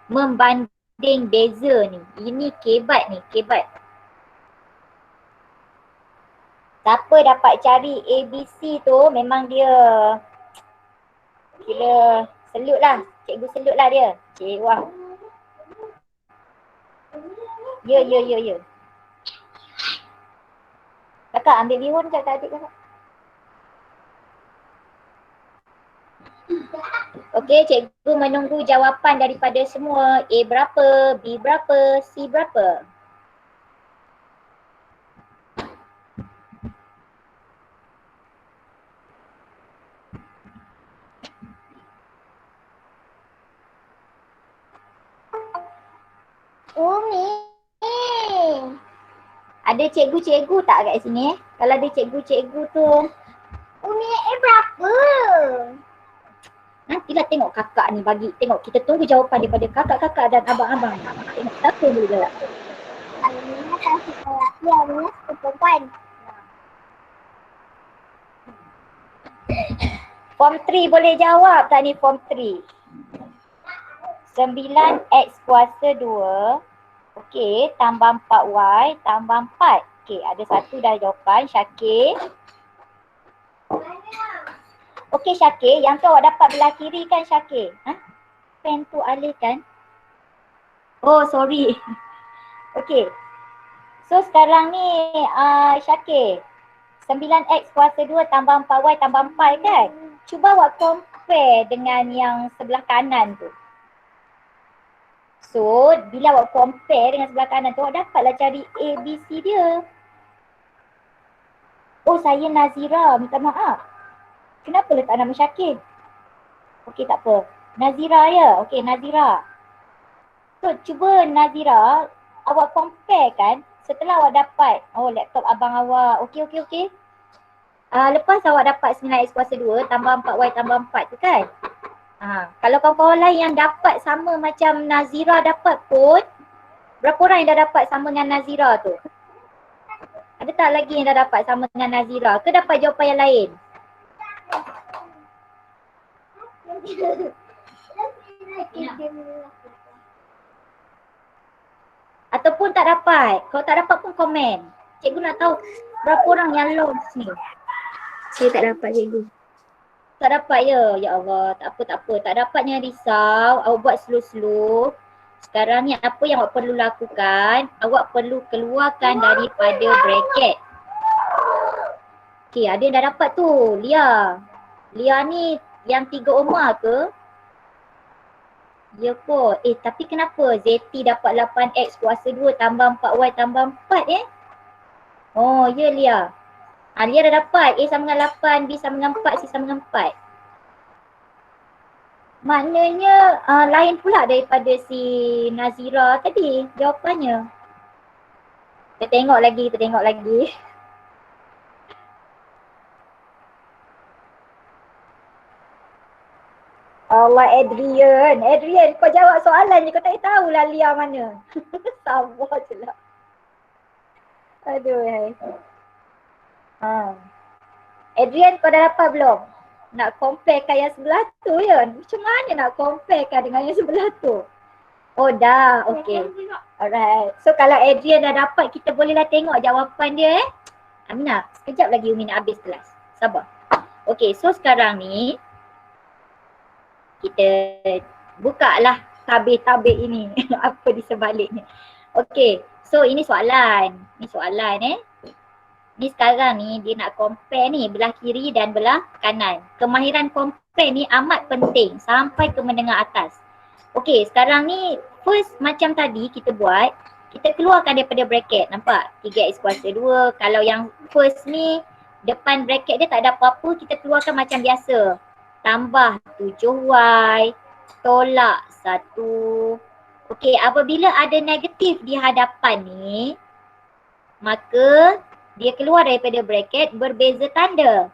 Membanding. berbanding beza ni. Ini kebat ni, kebat. Siapa dapat cari ABC tu memang dia kira selut lah. Cikgu selut lah dia. Cik, wah. Ya. Kakak ambil bihun kat adik kakak. Okey, cikgu menunggu jawapan daripada semua. A berapa, B berapa, C berapa? Umi. Ada cikgu-cikgu tak kat sini? Kalau ada cikgu-cikgu tu, Umi berapa? nantilah tengok kakak ni bagi. Tengok, kita tunggu jawapan daripada kakak-kakak dan abang-abang. Tengok siapa yang boleh jawab. Amina kasih lelaki, Amina suka perempuan. Form 3 boleh jawab tak ni form 3? 9x kuasa 2. Okey, tambah 4y tambah 4. Okey, ada satu dah jawapan. Syakir. Okey Syakir, yang tu awak dapat belah kiri kan Syakir? Pen tu alihkan. Oh sorry. Okey. So sekarang ni Syakir, 9x kuasa 2 tambah 4y tambah 4 kan? Cuba awak compare dengan yang sebelah kanan tu. So, bila awak compare dengan sebelah kanan tu, awak dapatlah cari A, B, C dia. Oh, saya Nazira. Minta maaf. Kenapa letak nama Syakir? Okey, tak apa. Nazira ya? Okey, Nazira. So, cuba Nazira, awak compare kan setelah awak dapat, oh laptop abang awak. Okey. Lepas awak dapat 9x kuasa 2 tambah 4y tambah 4 tu kan? Kalau kawan-kawan lain yang dapat sama macam Nazira dapat pun, berapa orang yang dah dapat sama dengan Nazira tu? Ada tak lagi yang dah dapat sama dengan Nazira? Ke dapat jawapan yang lain? Ataupun tak dapat? Kalau tak dapat pun komen. Cikgu nak tahu berapa orang yang lost ni. Saya tak dapat cikgu. Tak dapat ya? Ya Allah, tak apa. Tak dapat jangan risau. Awak buat slow-slow. Sekarang ni apa yang awak perlu lakukan? Awak perlu keluarkan daripada bracket. Okey, ada yang dah dapat tu. Lia. Lia ni yang 3 Omar ke? Ya kot. Tapi kenapa Zeti dapat 8x kuasa 2 tambah 4y tambah 4 Oh, ya Lia. Lia dah dapat A sama dengan 8, B sama dengan 4, C sama dengan 4. Maknanya lain pula daripada si Nazira tadi jawapannya. Kita tengok lagi. Allah, Adrian, kau jawab soalan je, kau tak tahulah Lia mana. Sabar je lah. Aduh. Adrian, kau dah dapat belum? Nak comparekan yang sebelah tu ya? Macam mana nak comparekan dengan yang sebelah tu? Oh dah, okay. Alright. So kalau Adrian dah dapat, kita bolehlah tengok jawapan dia Aminah, sekejap lagi Umi nak habis kelas. Sabar. Okay, so sekarang ni kita buka lah tabir-tabir ini. Apa di sebaliknya. Okay, so ini soalan. Ni sekarang ni dia nak compare ni belah kiri dan belah kanan. Kemahiran compare ni amat penting sampai ke menengah atas. Okay, sekarang ni first macam tadi kita buat, kita keluarkan daripada bracket. Nampak? 3x kuasa 2. Kalau yang first ni depan bracket dia tak ada apa-apa, kita keluarkan macam biasa. Tambah 7y, tolak 1. Okay, apabila ada negatif di hadapan ni, maka dia keluar daripada bracket berbeza tanda.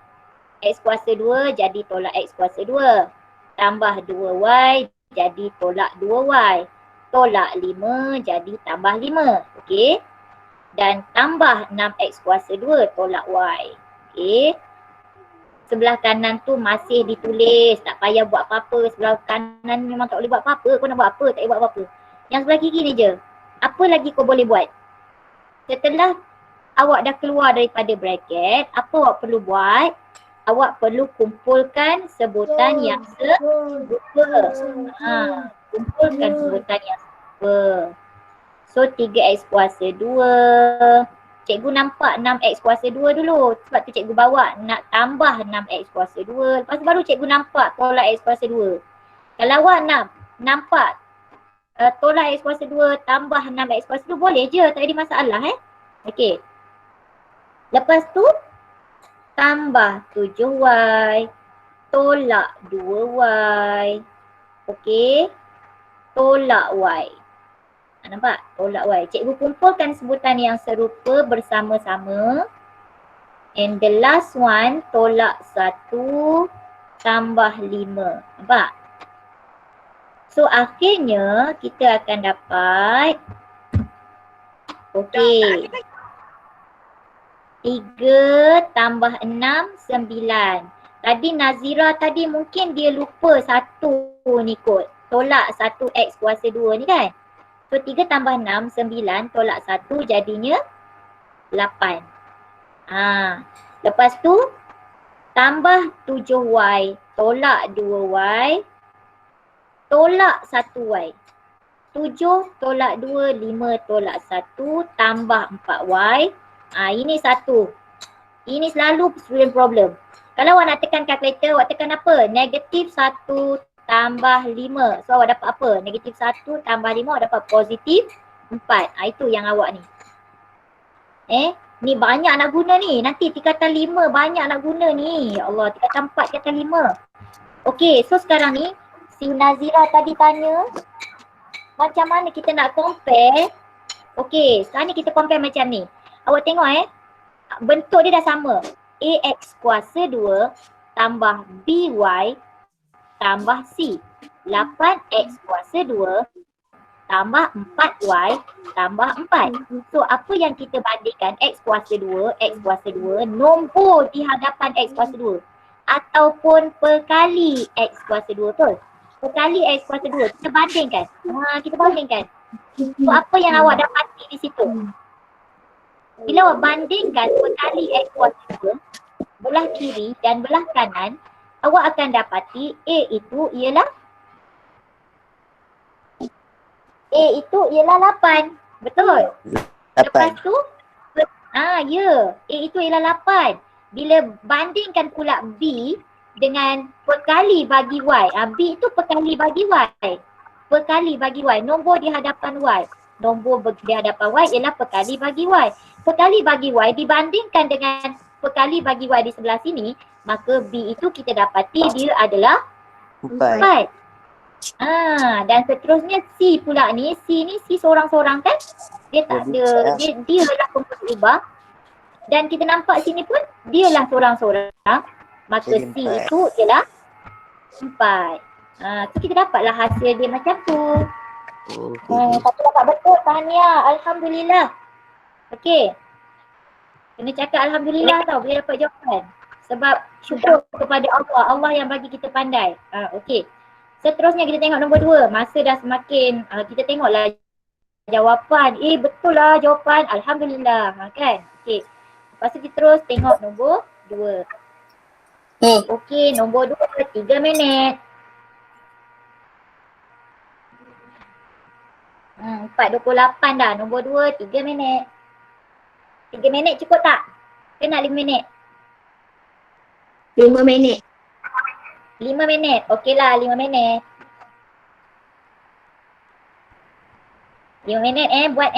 X kuasa 2 jadi tolak X kuasa 2. Tambah 2y jadi tolak 2y. Tolak 5 jadi tambah 5. Okey. Dan tambah 6x kuasa 2 tolak y. Okey. Sebelah kanan tu masih ditulis. Tak payah buat apa-apa. Sebelah kanan memang tak boleh buat apa-apa. Kau nak buat apa? Tak boleh buat apa-apa. Yang sebelah kiri ni je. Apa lagi kau boleh buat? Setelah awak dah keluar daripada bracket, apa awak perlu buat? Awak perlu kumpulkan sebutan yang serupa. Kumpulkan sebutan yang serupa. So 3x kuasa 2. Cikgu nampak 6x kuasa 2 dulu. Sebab tu cikgu bawa nak tambah 6x kuasa 2. Lepas tu baru cikgu nampak tolak x kuasa 2. Kalau awak nak nampak tolak x kuasa 2 tambah 6x kuasa 2 boleh je. Tak ada masalah Okey. Lepas tu tambah 7y tolak 2y. Okey. Tolak y. Nampak? Tolak y. Cikgu kumpulkan sebutan yang serupa bersama-sama. And the last one tolak 1 tambah 5. Nampak? So akhirnya kita akan dapat okey. 3 tambah 6, 9. Tadi Nazira tadi mungkin dia lupa 1 ni kot. Tolak 1x kuasa 2 ni kan. So 3 tambah 6, 9 tolak 1 jadinya 8. Lepas tu tambah 7y tolak 2y tolak 1y. 7 tolak 2, 5 tolak 1 tambah 4y. Ini 1. Ini selalu student problem. Kalau awak nak tekan kalkulator, awak tekan apa? Negatif 1 tambah 5. So awak dapat apa? Negatif 1 tambah 5 awak dapat positif 4. Itu yang awak ni. Ni banyak nak guna ni. Nanti tingkatan 5 banyak nak guna ni. Ya Allah, tingkatan 4, tingkatan 5. Okey, so sekarang ni si Nazira tadi tanya macam mana kita nak compare. Okey, sekarang ni kita compare macam ni. Awak tengok bentuk dia dah sama. AX kuasa 2 tambah BY tambah C. 8x kuasa 2 tambah 4y tambah 4. So apa yang kita bandingkan x kuasa 2, nombor di hadapan x kuasa 2 ataupun perkali x kuasa 2 betul? Perkali x kuasa 2 kita bandingkan. Kita bandingkan. So apa yang awak dapati di situ? Bila awak bandingkan perkali x kuasa 2 belah kiri dan belah kanan, awak akan dapati A itu ialah 8. Betul? 8. Lepas tu ya, A itu ialah 8. Bila bandingkan pula B dengan perkali bagi Y. B itu perkali bagi Y. Perkali bagi Y. Nombor di hadapan Y. Nombor di hadapan Y ialah perkali bagi Y. Perkali bagi Y dibandingkan dengan perkali bagi Y di sebelah sini, maka B itu kita dapati dia adalah 4. Dan seterusnya C pula ni. C seorang-seorang kan? Dia tak ada, dia adalah komponen ubah. Dan kita nampak sini pun dia lah seorang-seorang. Maka C itu ialah 4. So kita dapatlah hasil dia macam tu. Satu dapat betul, tahniah. Alhamdulillah. Okey. Kena cakap Alhamdulillah tau bila dapat jawapan. Sebab syukur kepada Allah. Allah yang bagi kita pandai. Okey. Seterusnya kita tengok nombor 2. Masa dah semakin, kita tengoklah jawapan. Betul lah jawapan. Alhamdulillah. Kan? Okey. Lepas tu kita terus tengok nombor 2. Okey, nombor 2, 3 minit. 4.28 dah. Nombor 2, 3 minit. 3 minit cukup tak? Ke nak 5 minit? 5 minit. 5 minit. Okeylah 5 minit. 5 minit buat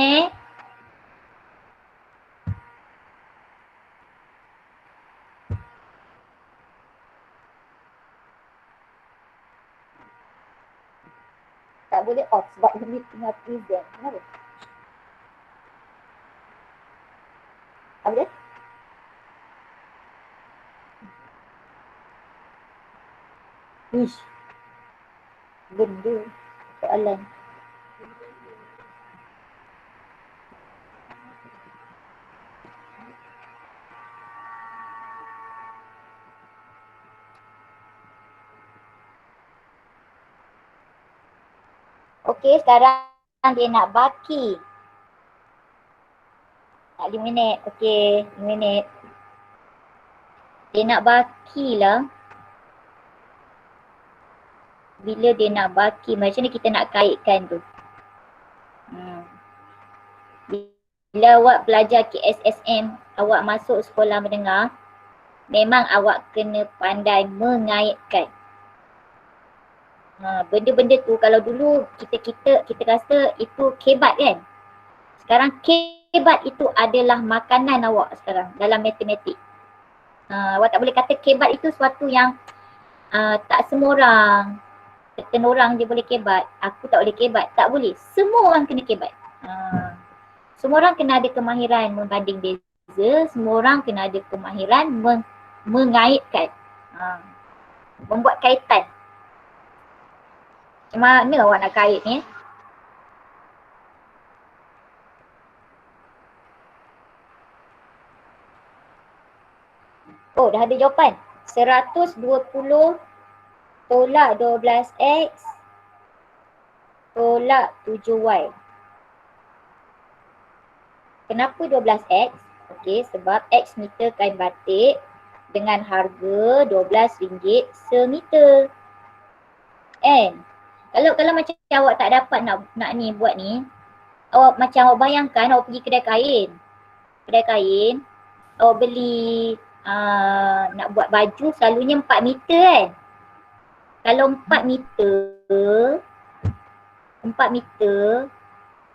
tak boleh off sebab ini tengah present. Kenapa? Tak boleh? Ish. Benda soalan. Okey, sekarang dia nak baki. Tak 5 minit. Okey, 5 minit. Dia nak baki lah. Bila dia nak baki, macam mana kita nak kaitkan tu? Bila awak belajar KSSM, awak masuk sekolah menengah, memang awak kena pandai mengaitkan. Benda-benda tu kalau dulu kita rasa itu kebat kan. Sekarang kebat itu adalah makanan awak sekarang dalam matematik. Awak tak boleh kata kebat itu sesuatu yang tak semua orang. Certain orang je boleh kebat, aku tak boleh kebat. Tak boleh, semua orang kena kebat. Semua orang kena ada kemahiran membanding beza. Semua orang kena ada kemahiran mengaitkan, membuat kaitan. Macam mana awak nak kait ni? Oh, dah ada jawapan. 120 tolak 12x tolak 7y. Kenapa 12x? Okey, sebab x meter kain batik dengan harga RM12 semeter. And kalau macam awak tak dapat nak ni buat ni, awak bayangkan awak pergi kedai kain, awak beli nak buat baju selalunya 4 meter kan. Kalau 4 meter,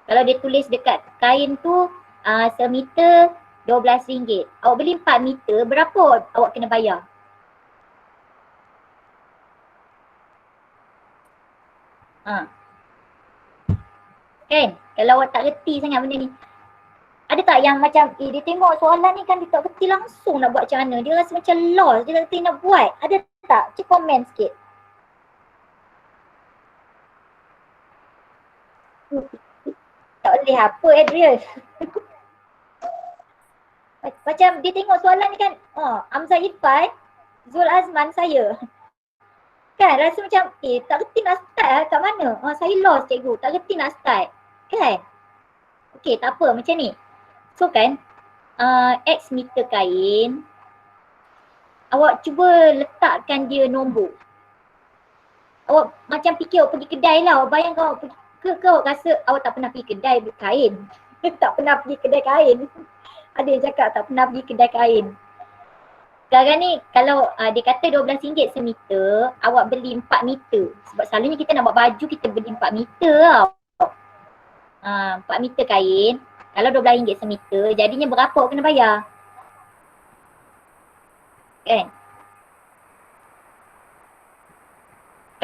kalau dia tulis dekat kain tu semeter RM12. Awak beli 4 meter, berapa awak kena bayar? Kan? Kalau awak tak reti sangat benda ni. Ada tak yang macam dia tengok soalan ni kan dia tak reti langsung nak buat macam mana. Dia rasa macam lost, dia tak reti nak buat. Ada tak? Cik komen sikit. Tak boleh apa Adrian. Macam dia tengok soalan ni kan, Hamzah Irfan, Zul Azman saya. Kan rasa macam tak reti nak start kat mana. Saya lost cikgu, tak reti nak start. Kan? Okey, tak apa macam ni. So kan, X meter kain, awak cuba letakkan dia nombor. Awak macam fikir awak pergi kedai lah, awak bayangkan awak pergi ke awak rasa awak tak pernah pergi kedai kain. Tak pernah pergi kedai kain. Ada yang cakap tak pernah pergi kedai kain. Sekarang ni kalau dia kata RM12 semeter, awak beli 4 meter. Sebab selalunya kita nak buat baju kita beli 4 meter tau. 4 meter kain, kalau RM12 semeter, jadinya berapa awak kena bayar? Kan?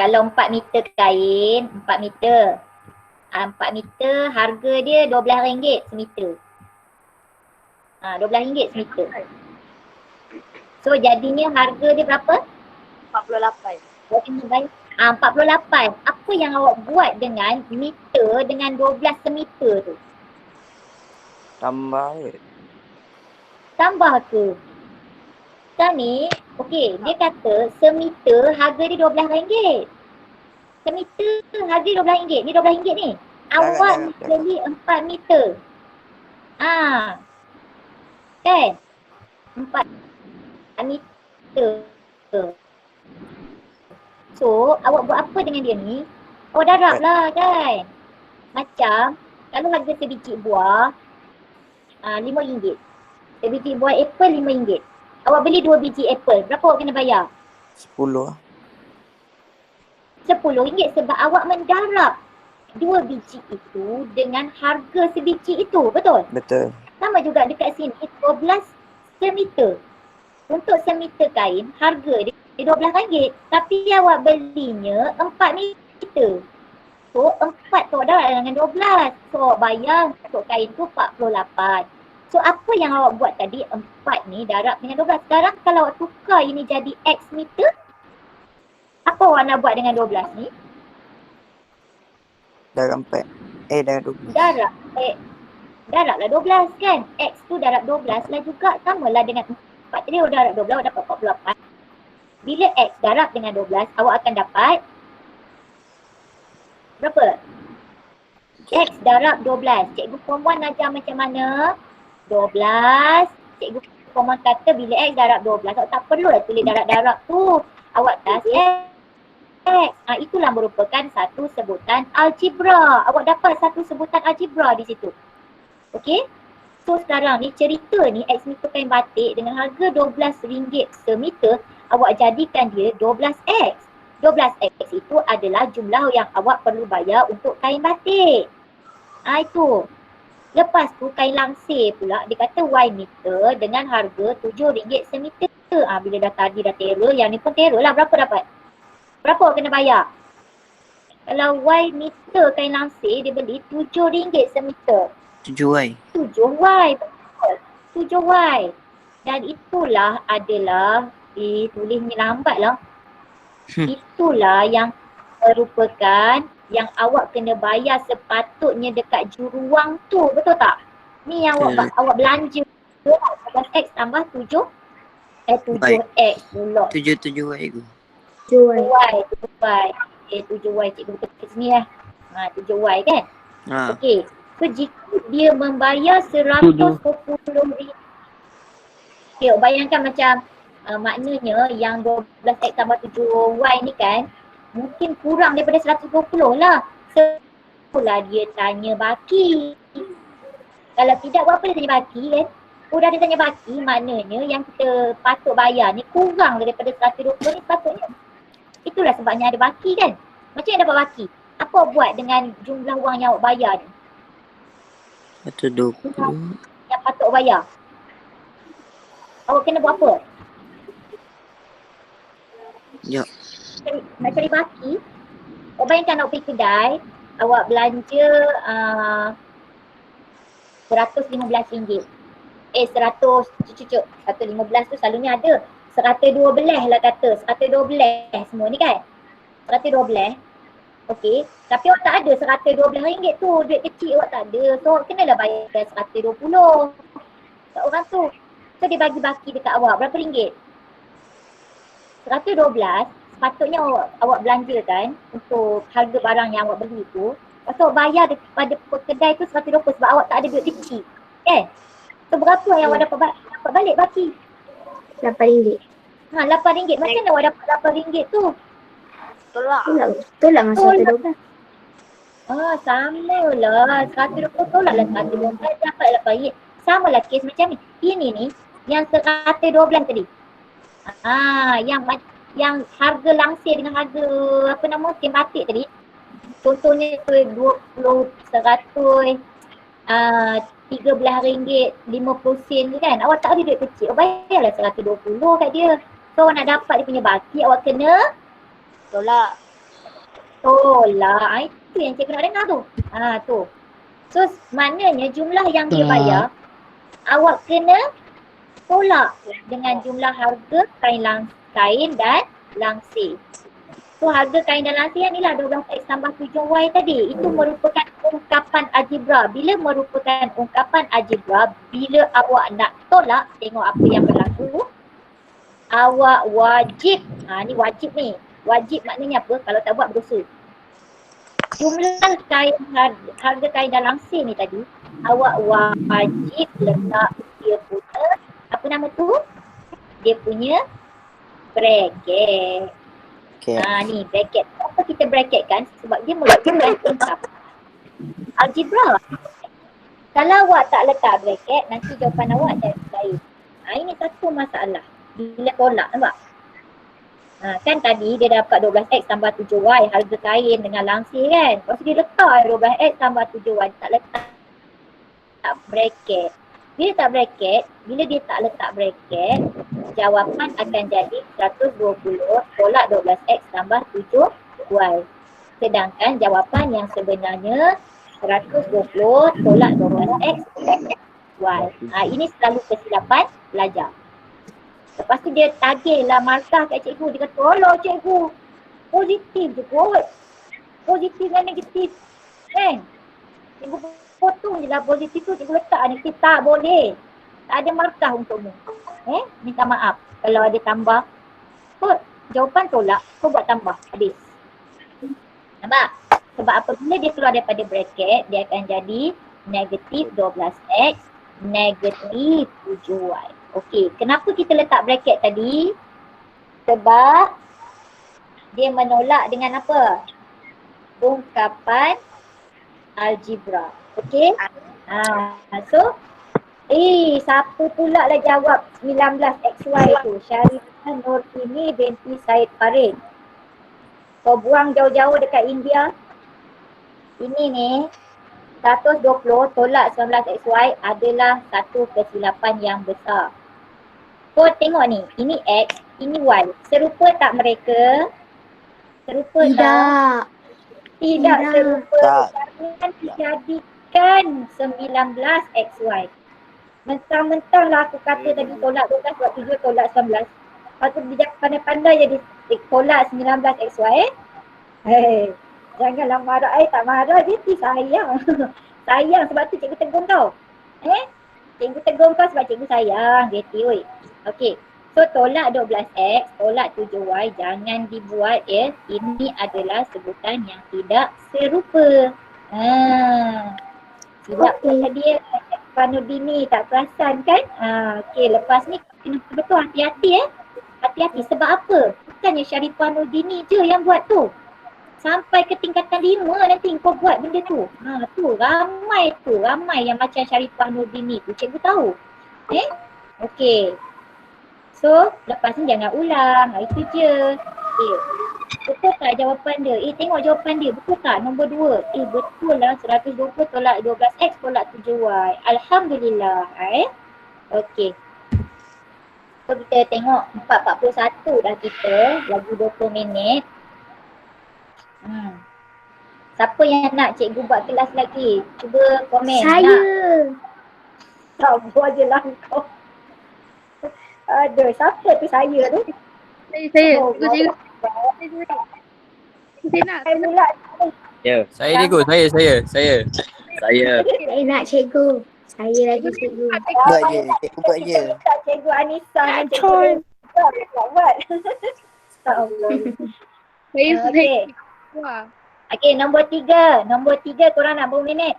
Kalau 4 meter kain, 4 meter. 4 meter harga dia RM12 semeter. RM12 semeter. So jadinya harga dia berapa? 48. 48. Apa yang awak buat dengan meter dengan 12 semeter tu? Tambah ke? Sekarang ni, okey, dia kata semeter harga dia RM12. Semeter harga dia RM12. Ni RM12 ni. Awak beli 4 meter. Kan? 4 meter. So, awak buat apa dengan dia ni? Awak darab lah kan? Macam, kalau harga sebiji buah RM5. Sebiji buah apple RM5. Awak beli 2 biji apple, berapa awak kena bayar? 10. RM10 sebab awak mendarab 2 biji itu dengan harga sebiji itu, betul? Betul. Sama juga dekat sini, 12 semeter. Untuk semeter kain, harga dia RM12. Tapi awak belinya 4 meter. So 4 tu darab dengan 12. So awak bayar untuk kain tu 48. So apa yang awak buat tadi, 4 ni darab dengan 12. Sekarang kalau awak tukar ini jadi X meter, apa awak nak buat dengan 12 ni? Darab 4. Darab 12. Darablah 12 kan. X tu darab 12 lah juga, samalah dengan 4 tadi awak darab 12, awak dapat 48. Bila X darab dengan 12, awak akan dapat berapa? X darab 12. Cikgu form 1 ajar macam mana? 12. Cikgu form 1 kata bila X darab 12. Awak tak perlu lah tulis darab-darab tu. Awak tas X. Itulah merupakan satu sebutan algebra. Awak dapat satu sebutan algebra di situ. Okey? So sekarang ni cerita ni X meter kain batik dengan harga RM12 semeter, awak jadikan dia 12X. 12X itu adalah jumlah yang awak perlu bayar untuk kain batik. Itu. Lepas tu kain langsir pula dia kata Y meter dengan harga RM7 semeter. Bila dah tadi dah terror, yang ni pun terror lah. Berapa dapat? Berapa awak kena bayar? Kalau Y meter kain langsir dia beli RM7 semeter. 7Y. 7Y, betul. 7Y. Dan itulah adalah, tulisnya lambat lah. Itulah yang merupakan yang awak kena bayar sepatutnya dekat juruang tu. Betul tak? Ni yang awak belanja. 11X tambah 7X pula. 7Y tu. 7Y. 7Y. Cikgu betul kat sini lah. 7Y kan? Okey. So jika dia membayar RM120. Okay, bayangkan macam maknanya yang 12X tambah 7Y ni kan mungkin kurang daripada 120 lah. Setelah dia tanya baki. Kalau tidak, apa dia tanya baki kan? Udah dia tanya baki, maknanya yang kita patut bayar ni kurang daripada 120 ni patutnya. Itulah sebabnya ada baki kan? Macam mana dapat baki? Apa buat dengan jumlah wang yang awak bayar ni? 120. Yang patut bayar. Awak kena buat apa? Sekejap. Nak cari baki. Awak bayangkan awak pergi kedai, awak belanja RM115. 115 tu selalunya ada. 112 lah kata. 112 semua ni kan. 112. Okey, tapi awak tak ada RM112 tu, duit kecil awak tak ada. So awak kenalah bayar RM120 kat orang tu. So dia bagi baki dekat awak, berapa ringgit? RM112, sepatutnya awak belanjakan untuk harga barang yang awak beli tu. Lepas tu awak bayar pada kedai tu RM120 sebab awak tak ada duit kecil. Kan? So berapa yang awak dapat balik baki? RM8. RM8. Macam mana awak dapat RM8 tu? Tolak. Tolak dengan 112. Sama lah. 120 tolak lah 112. Dapat RM8. Sama lah kes macam ni. Ini ni yang 112 tadi. Yang harga langsir dengan harga kain batik tadi. Contohnya tu 20, 100, RM13.50 tu kan. Awak tak ada duit kecil. Awak bayarlah 120 kat dia. So awak nak dapat dia punya baki, awak kena tolak. Itu yang cikgu nak dengar tu. Tu. So maknanya jumlah yang dia bayar, awak kena tolak dengan jumlah harga kain dan langsir. So harga kain dan langsir yang ni lah 12X tambah 7Y tadi. Itu merupakan ungkapan algebra. Bila merupakan ungkapan algebra, bila awak nak tolak, tengok apa yang berlaku. Awak wajib, ni wajib ni. Wajib maknanya apa? Kalau tak buat berdosa. Jumlah harga kain dan langsir ni tadi, awak wajib letak dia punya, apa nama tu? Dia punya bracket. Ni bracket. Kenapa kita bracket kan? Sebab dia merupakan ungkapan algebra. Kalau awak tak letak bracket, nanti jawapan awak jadi lain. Ini satu masalah. Bila tolak, nampak? Kan tadi dia dapat 12X tambah 7Y harga kain dengan langsir kan. Lepas tu dia letak 12X tambah 7Y, tak letak bracket. Bila dia tak letak bracket, jawapan akan jadi 120 tolak 12X tambah 7Y. Sedangkan jawapan yang sebenarnya 120 tolak 12X Y. Ini selalu kesilapan pelajar. Lepas tu dia tagihlah markah kat cikgu. Dia kata, "Alah cikgu, positif je kot. Positif dan negatif." Kan? Cikgu potong je lah positif tu, cikgu letak negatif. Tak boleh. Tak ada markah untukmu. Minta maaf. Kalau ada tambah, kot jawapan tolak, kau buat tambah. Habis. Nampak? Sebab apabila dia keluar daripada bracket, dia akan jadi negatif 12x, negatif 7y. Okey, kenapa kita letak bracket tadi? Sebab dia menolak dengan apa? Ungkapan algebra. Okey? So, siapa pula lah jawab 19xy tu? Syarifah Nordini binti Said Farid. Kau buang jauh-jauh dekat India. Ini ni 120 tolak 19xy adalah satu kesilapan yang besar. Kau tengok ni, ini x, ini y. Serupa tak mereka? Serupa tak? Tidak serupa. Tak. Jangan dijadikan 19xy. Mentang-mentang lah aku kata tadi tolak 12 buat 7 tolak 19. Lepas tu dia pandai-pandai jadi tolak 19xy. Hei, janganlah marah. Tak marah dia sayang. Sayang sebab tu cikgu tegur kau. Cikgu tegur kau sebab cikgu sayang. Geti oi. Okey. So tolak 12x, tolak 7y jangan dibuat ya. Ini adalah sebutan yang tidak serupa. Silap tadi ya. Panudini tak perasan kan? Okey, lepas ni kena betul hati-hati Hati-hati sebab apa? Bukannya Syarifah Nordini je yang buat tu. Sampai ke tingkatan 5 nanti kau buat benda tu. Ramai yang macam Syarifah Nordini tu. Cikgu tahu. Okey. So, lepas ni jangan ulang. Itu je. Betul tak jawapan dia? Tengok jawapan dia. Betul tak? Nombor 2. Betul lah. 120 tolak 12x tolak 7y. Alhamdulillah. Okey. So, kita tengok 4.41 dah kita. Lagi 20 minit. Siapa yang nak cikgu buat kelas lagi? Cuba komen. Saya. Sabar je lah kau. Aduh, siapa tu saya tu? Saya. Saya nak. Ya. Saya cikgu, saya. Saya. Saya nak cikgu. Saya lagi cikgu. Buat je. Cikgu buat je. Cikgu Anissa dan cikgu buat. Saya. Okey, nombor 3. Nombor 3 korang nak berapa minit?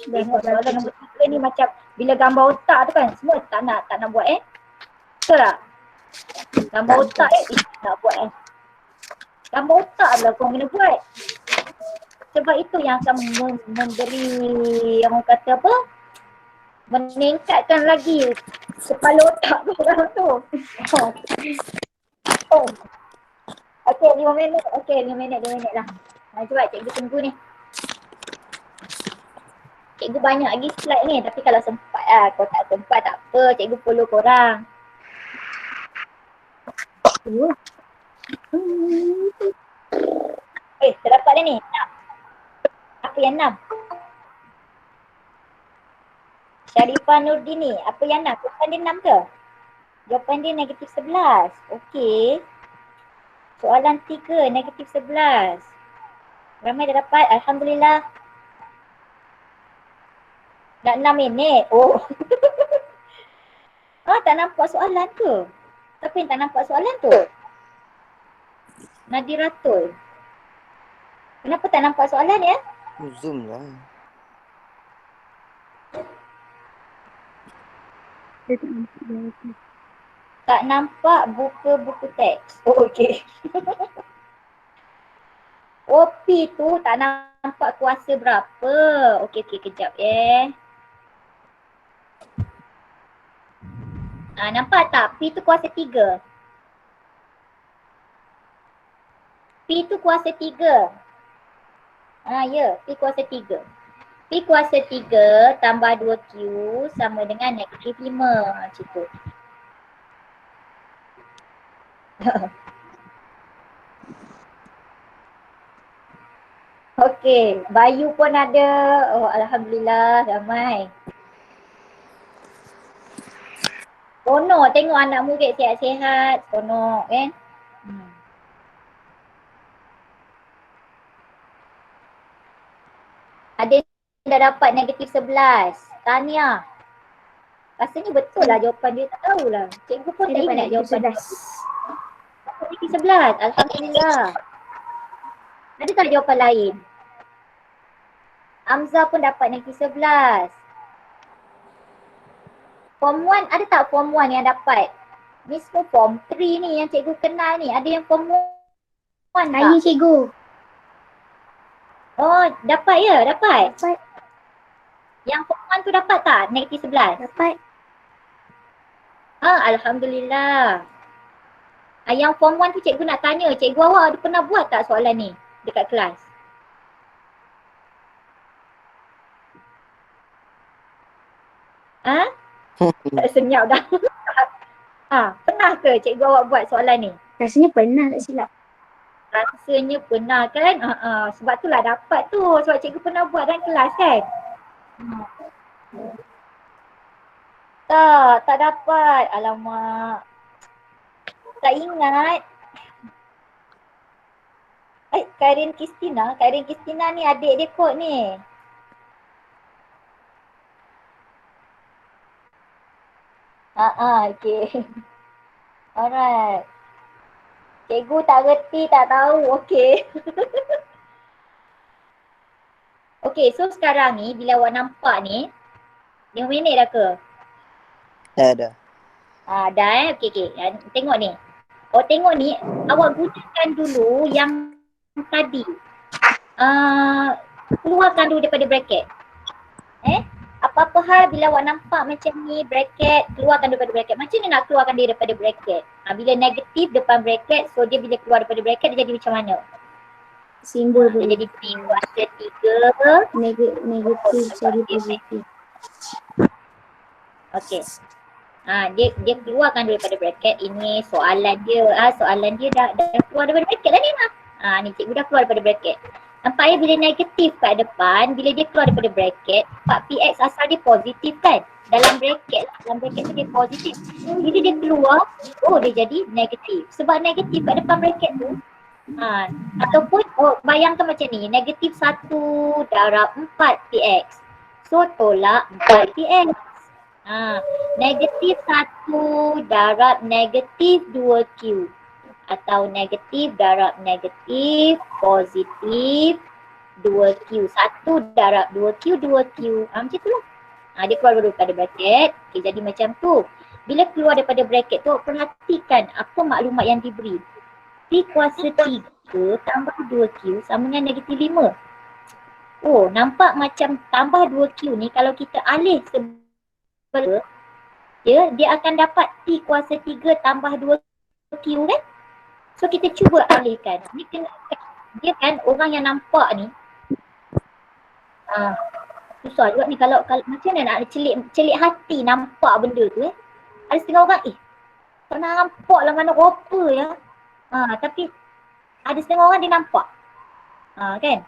Tengok soalan nombor 3 ni macam bila gambar otak tu kan semua tak nak buat Betul tak? Gambar otak tak buat Gambar otak lah korang kena buat. Sebab itu yang akan memberi orang kata apa? Meningkatkan lagi kepala otak korang tu. Okey, 5 minit. Okey, 5 minit lah. Cuba cikgu tunggu ni. Cikgu banyak lagi slide ni tapi kalau sempat kalau tak sempat tak apa, cikgu follow korang. Terdapat dah ni. 6. Apa yang 6? Syarifah Nordini, apa yang 6? Jawapan dia 6 ke? Jawapan dia negatif 11. Okey. Soalan 3, negatif 11. Ramai dah dapat, alhamdulillah. Nak 6 minit. Tak nampak soalan ke? Siapa yang tak nampak soalan tu? Nadiratul. Kenapa tak nampak soalan ya? Zoom lah. Tak nampak buka buku teks. Okey. P tu tak nampak kuasa berapa. Okey, kejap nampak tak? P tu kuasa 3. P tu kuasa 3. P kuasa 3. P kuasa 3 tambah 2Q sama dengan negatif 5. Macam tu. Okey, Bayu pun ada. Alhamdulillah ramai. Seronok tengok anak murid sihat-sihat. Seronok kan? Ada yang dah dapat negatif 11. Tahniah. Rasanya betul lah jawapan dia, tak tahulah. Cikgu pun tak ingat jawapan dia. Negatif 11. Alhamdulillah. Ada tak jawapan lain? Hamzah pun dapat negatif 11. Form 1 ada tak form 1 yang dapat? Ni semua form 3 ni yang cikgu kenal ni. Ada yang form 1 Saya tak? cikgu. Oh, dapat ya? Dapat? Dapat. Yang form 1 tu dapat tak? Negatif 11? Dapat. Alhamdulillah. Yang form 1 tu cikgu nak tanya. Cikgu awak ada pernah buat tak soalan ni dekat kelas? Tak senyap dah. Pernah ke cikgu awak buat soalan ni? Rasanya pernah tak silap. Rasanya pernah kan? Sebab tu lah dapat tu. Sebab cikgu pernah buat dalam kelas kan? Tak dapat. Alamak. Tak ingat. Karin Kristina ni adik dia kot ni. Okay. Alright. Cikgu tak reti, tak tahu. Okay. Okay, so sekarang ni bila awak nampak ni, 5 minit dah ke? Dah. Dah Okay. Tengok ni. Tengok ni, awak gunakan dulu yang tadi. Keluarkan dulu daripada bracket. Apa-apa hal bila awak nampak macam ni bracket, keluarkan daripada bracket. Macam ni nak keluarkan dia daripada bracket? Bila negatif depan bracket, so dia bila keluar daripada bracket dia jadi macam mana? Simbol Dia boleh. jadi P kuasa 3. Negatif jadi positif. Okay. Dia keluarkan daripada bracket. Ini soalan dia. Soalan dia dah keluar daripada bracket dah ni lah. Ni cikgu dah keluar daripada bracket. Nampak ya bila negatif kat depan, bila dia keluar daripada bracket, 4px asal dia positif kan? Dalam bracket lah. Dalam bracket tu dia positif. Bila dia keluar, dia jadi negatif. Sebab negatif kat depan bracket tu. Ataupun bayangkan macam ni, negatif 1 darab 4px. So tolak 4px. Negatif 1 darab negatif 2q. Atau negatif darab negatif positif 2q. 1 darab 2q, 2q. Macam tu lah. Dia keluar daripada bracket. Okay, jadi macam tu. Bila keluar daripada bracket tu, perhatikan apa maklumat yang diberi. P kuasa 3 tambah 2q sama dengan negatif 5. Nampak macam tambah 2q ni kalau kita alih sebelah, dia akan dapat P kuasa 3 tambah 2q kan? So kita cuba alihkan. Ni kena, dia kan orang yang nampak ni susah juga ni kalau macam mana nak celik hati nampak benda tu Ada setengah orang tak nampak lah mana rupa ya. Tapi ada setengah orang dia nampak. Kan?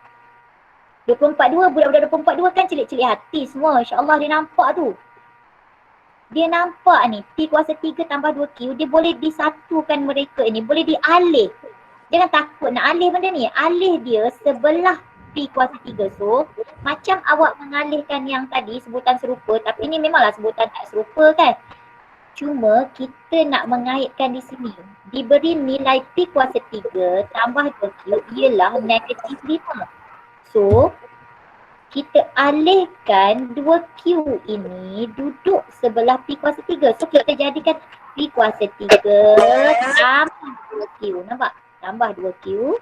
24-2, budak-budak 24-2 kan celik-celik hati semua. InsyaAllah dia nampak tu. Dia nampak ni, P kuasa 3 tambah 2Q, dia boleh disatukan mereka ini, boleh dialih. Jangan takut nak alih benda ni. Alih dia sebelah P kuasa 3. So, macam awak mengalihkan yang tadi, sebutan serupa, tapi ni memanglah sebutan tak serupa kan. Cuma kita nak mengaitkan di sini. Diberi nilai P kuasa 3 tambah 2Q ialah negatif 5. So, kita alihkan 2Q ini duduk sebelah P kuasa 3. So kita jadikan P kuasa 3 tambah 2Q. Nampak? Tambah 2Q.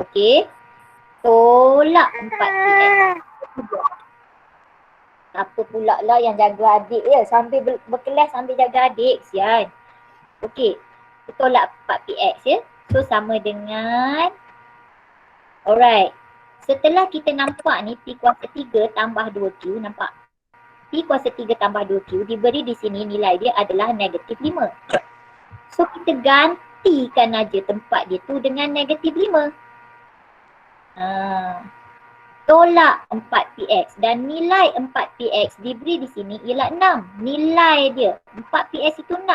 Okey. Tolak 4px. Apa pula lah yang jaga adik ya. Sambil berkelas sambil jaga adik. Sian. Okey. Tolak 4px ya. So sama dengan. Alright. Setelah kita nampak ni P kuasa 3 tambah 2Q, nampak? P kuasa 3 tambah 2Q diberi di sini nilai dia adalah negatif 5. So kita gantikan aja tempat dia tu dengan negatif 5. Tolak 4px dan nilai 4px diberi di sini ialah 6. Nilai dia 4px itu 6.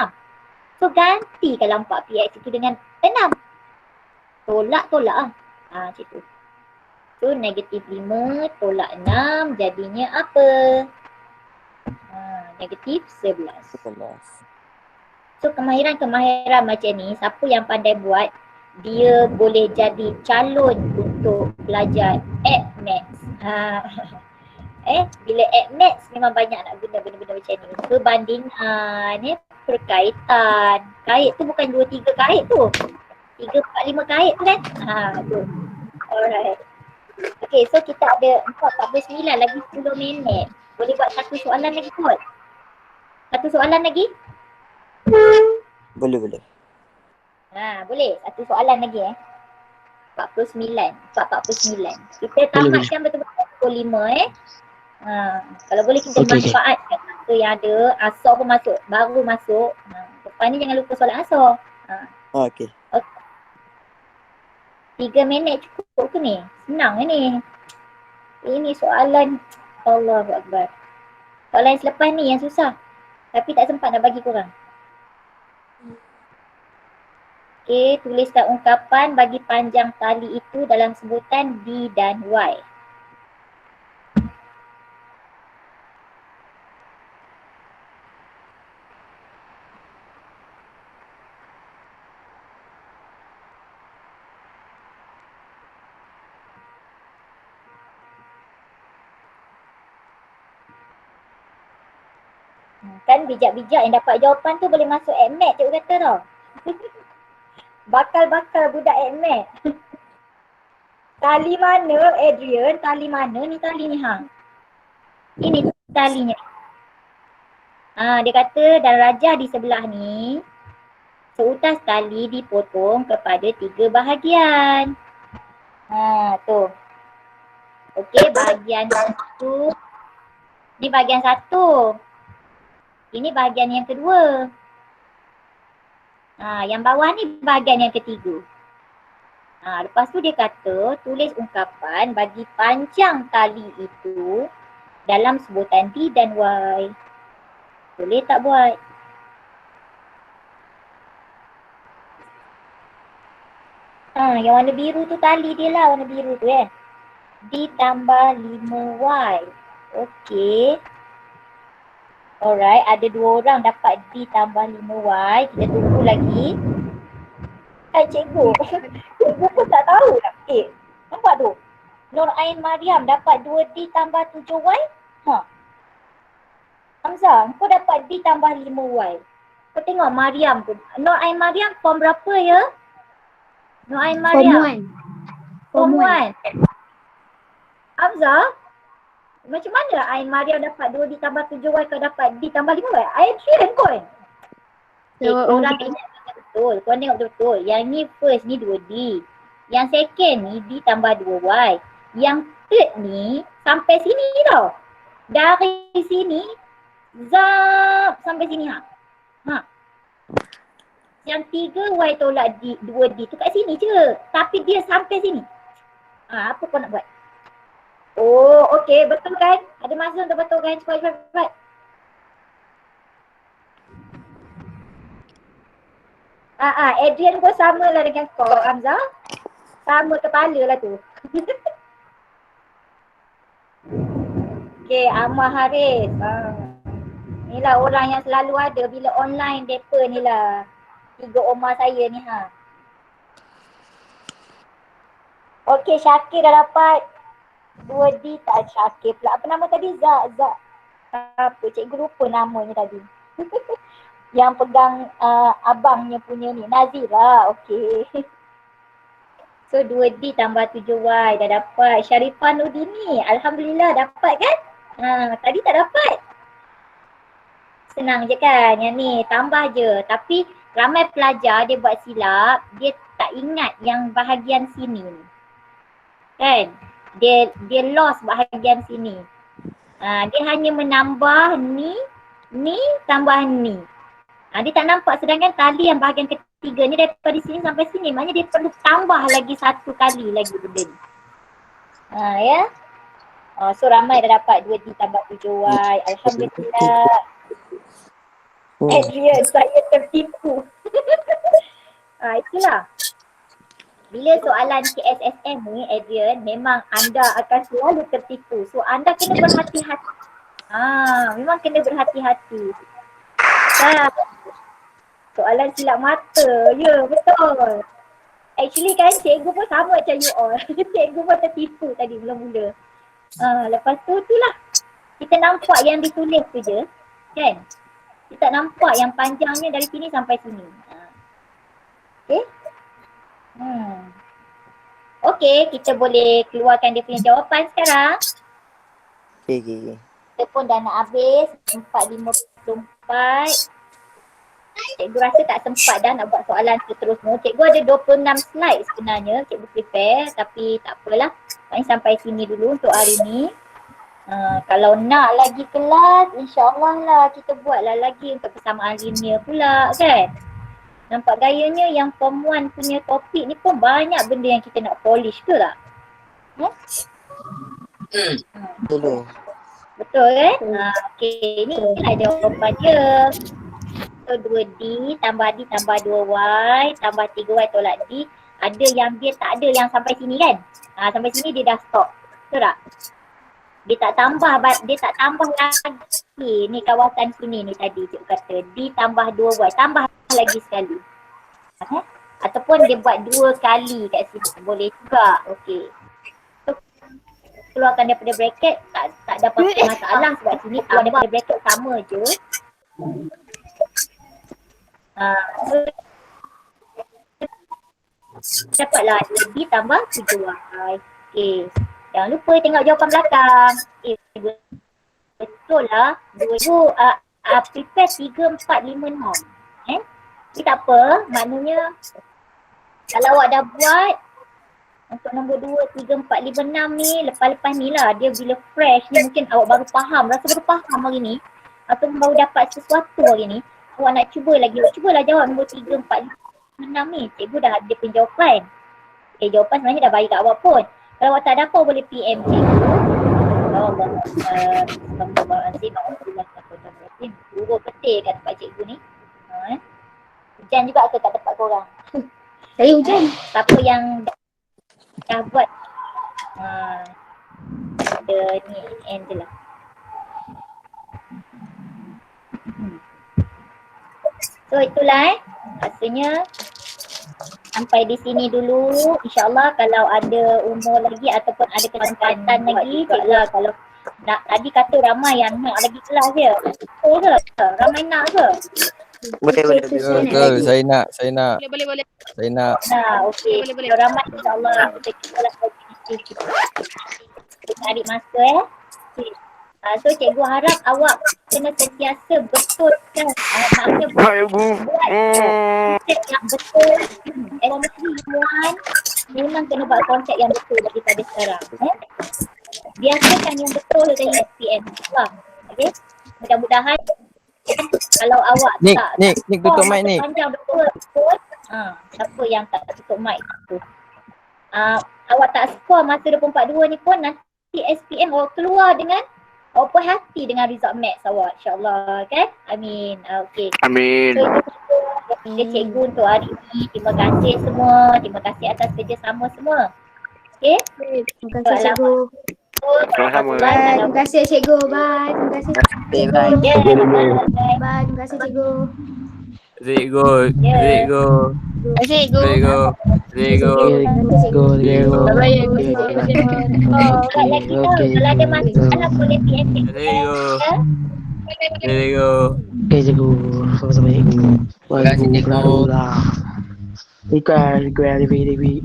So ganti kalau 4px itu dengan 6. Tolak lah. Macam tu. So negatif 5 tolak 6 jadinya apa? Negatif 11. So kemahiran macam ni, siapa yang pandai buat, dia boleh jadi calon untuk belajar AdMaths. Bila AdMaths memang banyak nak guna benda-benda macam ni. Perbandingan, perkaitan. Kait tu bukan 2-3 kait tu. 3-4-5 kait tu kan? Tu. Alright. Okay, so kita ada 49 lagi 10 minit. Boleh buat satu soalan lagi kot? Satu soalan lagi? Boleh, boleh. Boleh. Satu soalan lagi 49. Kita tamatkan betul-betul pukul 5 kalau boleh kita manfaatkan masa yang ada. Asar pun masuk, baru masuk. Lepas ni jangan lupa solat asar. Okey. 3 minit cukup ke ni? Senang ni. Ini soalan Allahu Akbar. Soalan yang selepas ni yang susah. Tapi tak sempat nak bagi korang. Okay, tuliskan ungkapan bagi panjang tali itu dalam sebutan D dan Y. Kan bijak-bijak yang dapat jawapan tu boleh masuk AdMaths, cikgu kata tau. Bakal-bakal budak AdMaths. Tali mana Adrian? Tali mana ni tali ni Ini talinya. Dia kata dan rajah di sebelah ni seutas tali dipotong kepada 3 bahagian. Tu. Okey, bahagian satu. Ni bahagian satu. Ini bahagian yang kedua. Yang bawah ni bahagian yang ketiga. Lepas tu dia kata tulis ungkapan bagi panjang tali itu dalam sebutan D dan Y. Boleh tak buat? Yang warna biru tu tali dia lah, warna biru tu D tambah 5Y. Okey. Alright, ada 2 orang dapat D tambah 5Y. Kita tunggu lagi. Cikgu. Cikgu pun tak tahu nak. Nampak tu? Nur Ain Mariam dapat 2D tambah 7Y. Hamzah, kau dapat D tambah 5Y. Kau tengok Mariam tu. Nur Ain Mariam form berapa ya? Nur Ain Mariam. Form 1. Hamzah, macam mana Ain Mariam dapat 2D tambah 7Y, kau dapat D tambah 5Y? Adrian kon. Korang tengok betul. Korang tengok betul. Yang ni first ni 2D. Yang second ni D tambah 2Y. Yang third ni sampai sini tau. Dari sini zap sampai sini Yang 3Y tolak D, 2D tu kat sini je. Tapi dia sampai sini. Apa kau nak buat? Oh, okey. Betul kan? Ada masa untuk betul kan? Cepat. Adrian pun sama lah dengan kau, Hamzah. Sama kepala lah tu. Okey, Ammar Haris. Inilah orang yang selalu ada bila online depa ni lah. 3 Omar saya ni Okey, Syakir dah dapat 2D tak Syakir pula. Apa nama tadi? Zak. Apa? Cikgu lupa namanya tadi. Yang pegang abangnya punya ni. Nazira. Okey. So 2D tambah 7Y dah dapat. Syarifah Nudini. Alhamdulillah dapat kan? Tadi tak dapat. Senang je kan? Yang ni tambah je. Tapi ramai pelajar dia buat silap. Dia tak ingat yang bahagian sini ni. Kan? Dia lost bahagian sini. Dia hanya menambah ni tambah ni. Dia tak nampak sedangkan tali yang bahagian ketiga ni daripada sini sampai sini. Maknanya dia perlu tambah lagi satu kali lagi benda ni. Ya. So ramai dah dapat 2D tambah 7Y. Alhamdulillah. Adrian, saya tertipu. Itulah. Bila soalan KSSM ni, Adrian, memang anda akan selalu tertipu. So anda kena berhati-hati. Memang kena berhati-hati. Soalan silap mata. Ya, betul. Actually kan cikgu pun sama macam you all. Cikgu pun tertipu tadi mula-mula. Lepas tu itulah. Kita nampak yang ditulis tu je. Kan? Kita tak nampak yang panjangnya dari sini sampai sini. Okay? Okay, kita boleh keluarkan dia punya jawapan sekarang. Okay. Kita pun dah nak habis 4.54. Cikgu rasa tak sempat dah nak buat soalan seterusnya. Cikgu ada 26 slide sebenarnya cikgu prepare, tapi tak apalah. Maknanya sampai sini dulu untuk hari ni. Kalau nak lagi kelas, insyaAllah lah kita buatlah lagi untuk persamaan linear pula kan. Nampak gayanya yang form 1 punya topik ni pun banyak benda yang kita nak polish ke tak? Betul. Betul kan? Okay, ni lah jawapan dia. So 2D tambah D tambah 2Y tambah 3Y tolak D. Ada yang dia tak ada yang sampai sini kan? Sampai sini dia dah stop. Betul tak? Dia tak tambah lagi ni kawasan sini ni tadi cikgu kata. D tambah 2Y, tambah lagi sekali. Ataupun dia buat 2 kali kat sini, boleh juga. Okey. So keluarkan daripada bracket, tak ada apa-apa masalah sebab sini keluar daripada bracket sama je. Dapatlah D tambah 7Y. Okey. Jangan lupa tengok jawapan belakang. Betul lah. 2 prepare 3, 4, 5 norm. Tapi tak apa. Maknanya kalau awak dah buat untuk nombor 2, 3, 4, 5, 6 ni lepas-lepas ni lah. Dia bila fresh ni mungkin awak baru faham. Rasa baru faham hari ni. Atau baru dapat sesuatu hari ni. Awak nak cuba lagi. Cubalah jawab nombor 3, 4, 5, 6 ni. Cikgu dah ada penjawapan. Jawapan sebenarnya dah bagi kat awak pun. Kalau awak tak dapat boleh PM cikgu. Guru petir kat tempat cikgu ni. Hujan juga ke kat tempat korang? Saya hujan. Siapa yang dah buat ada ni Angela. So itulah rasanya sampai di sini dulu. InsyaAllah kalau ada umur lagi ataupun ada kesempatan lagi, cikgu kalau nak, tadi kata ramai yang nak lagi kelas je. Betul ke? Ramai nak ke? Boleh. Betul, saya nak. Boleh. Saya nak. Okey. Kalau ramai insyaAllah kita kelas lagi. Kita tarik masa Okay. So cikgu harap awak kena sentiasa betulkan maksudnya buat konsep yang betul. Elementary 1 memang kena buat konsep yang betul daripada sekarang. Biasakan yang betul dari SPM. Faham? Okay? Mudah-mudahan kalau awak Nick, tak tutup mic Nick. panjang betul siapa yang tak tutup mic tu? Awak tak skor masa 24-2 ni pun nanti SPM awak keluar dengan awak puas hati dengan result maths awak, insyaAllah kan? Amin. Okay. Amin. So itu dia cikgu untuk hari ni. Terima kasih semua. Terima kasih atas kerjasama semua. Okay? Terima kasih cikgu. Sama-sama. Bye. Terima kasih cikgu. Bye. Terima kasih cikgu. Bye. Terima kasih cikgu. Cikgu. Kalau ada masalah boleh PM cikgu. Okay cikgu. Sama-sama cikgu. Waalaikumsalam. Dewi.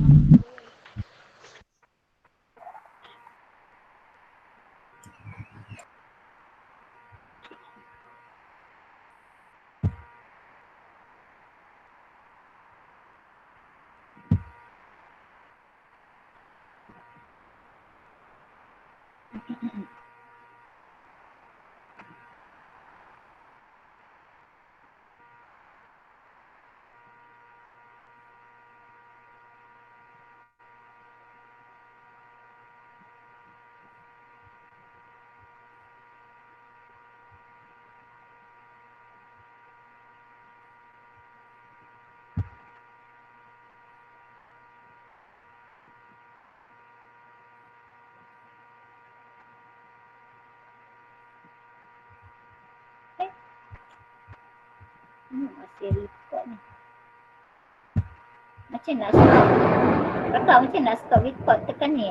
Masih record ni. Macam nak stop. Kakak macam nak stop record tekan ni.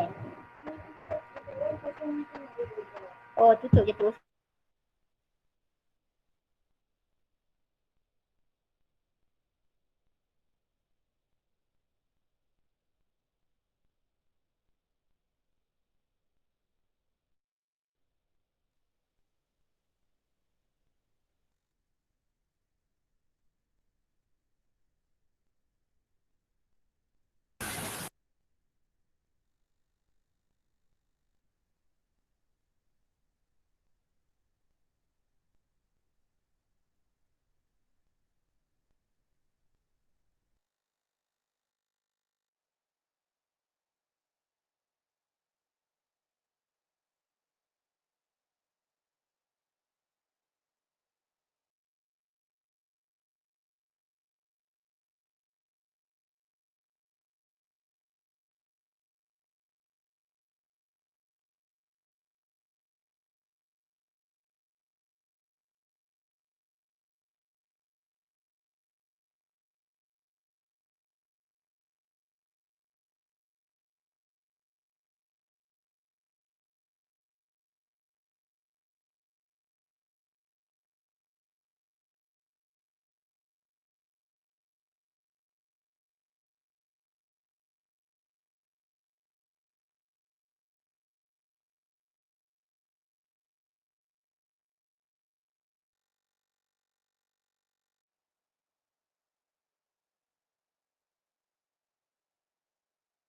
Oh tutup je tu.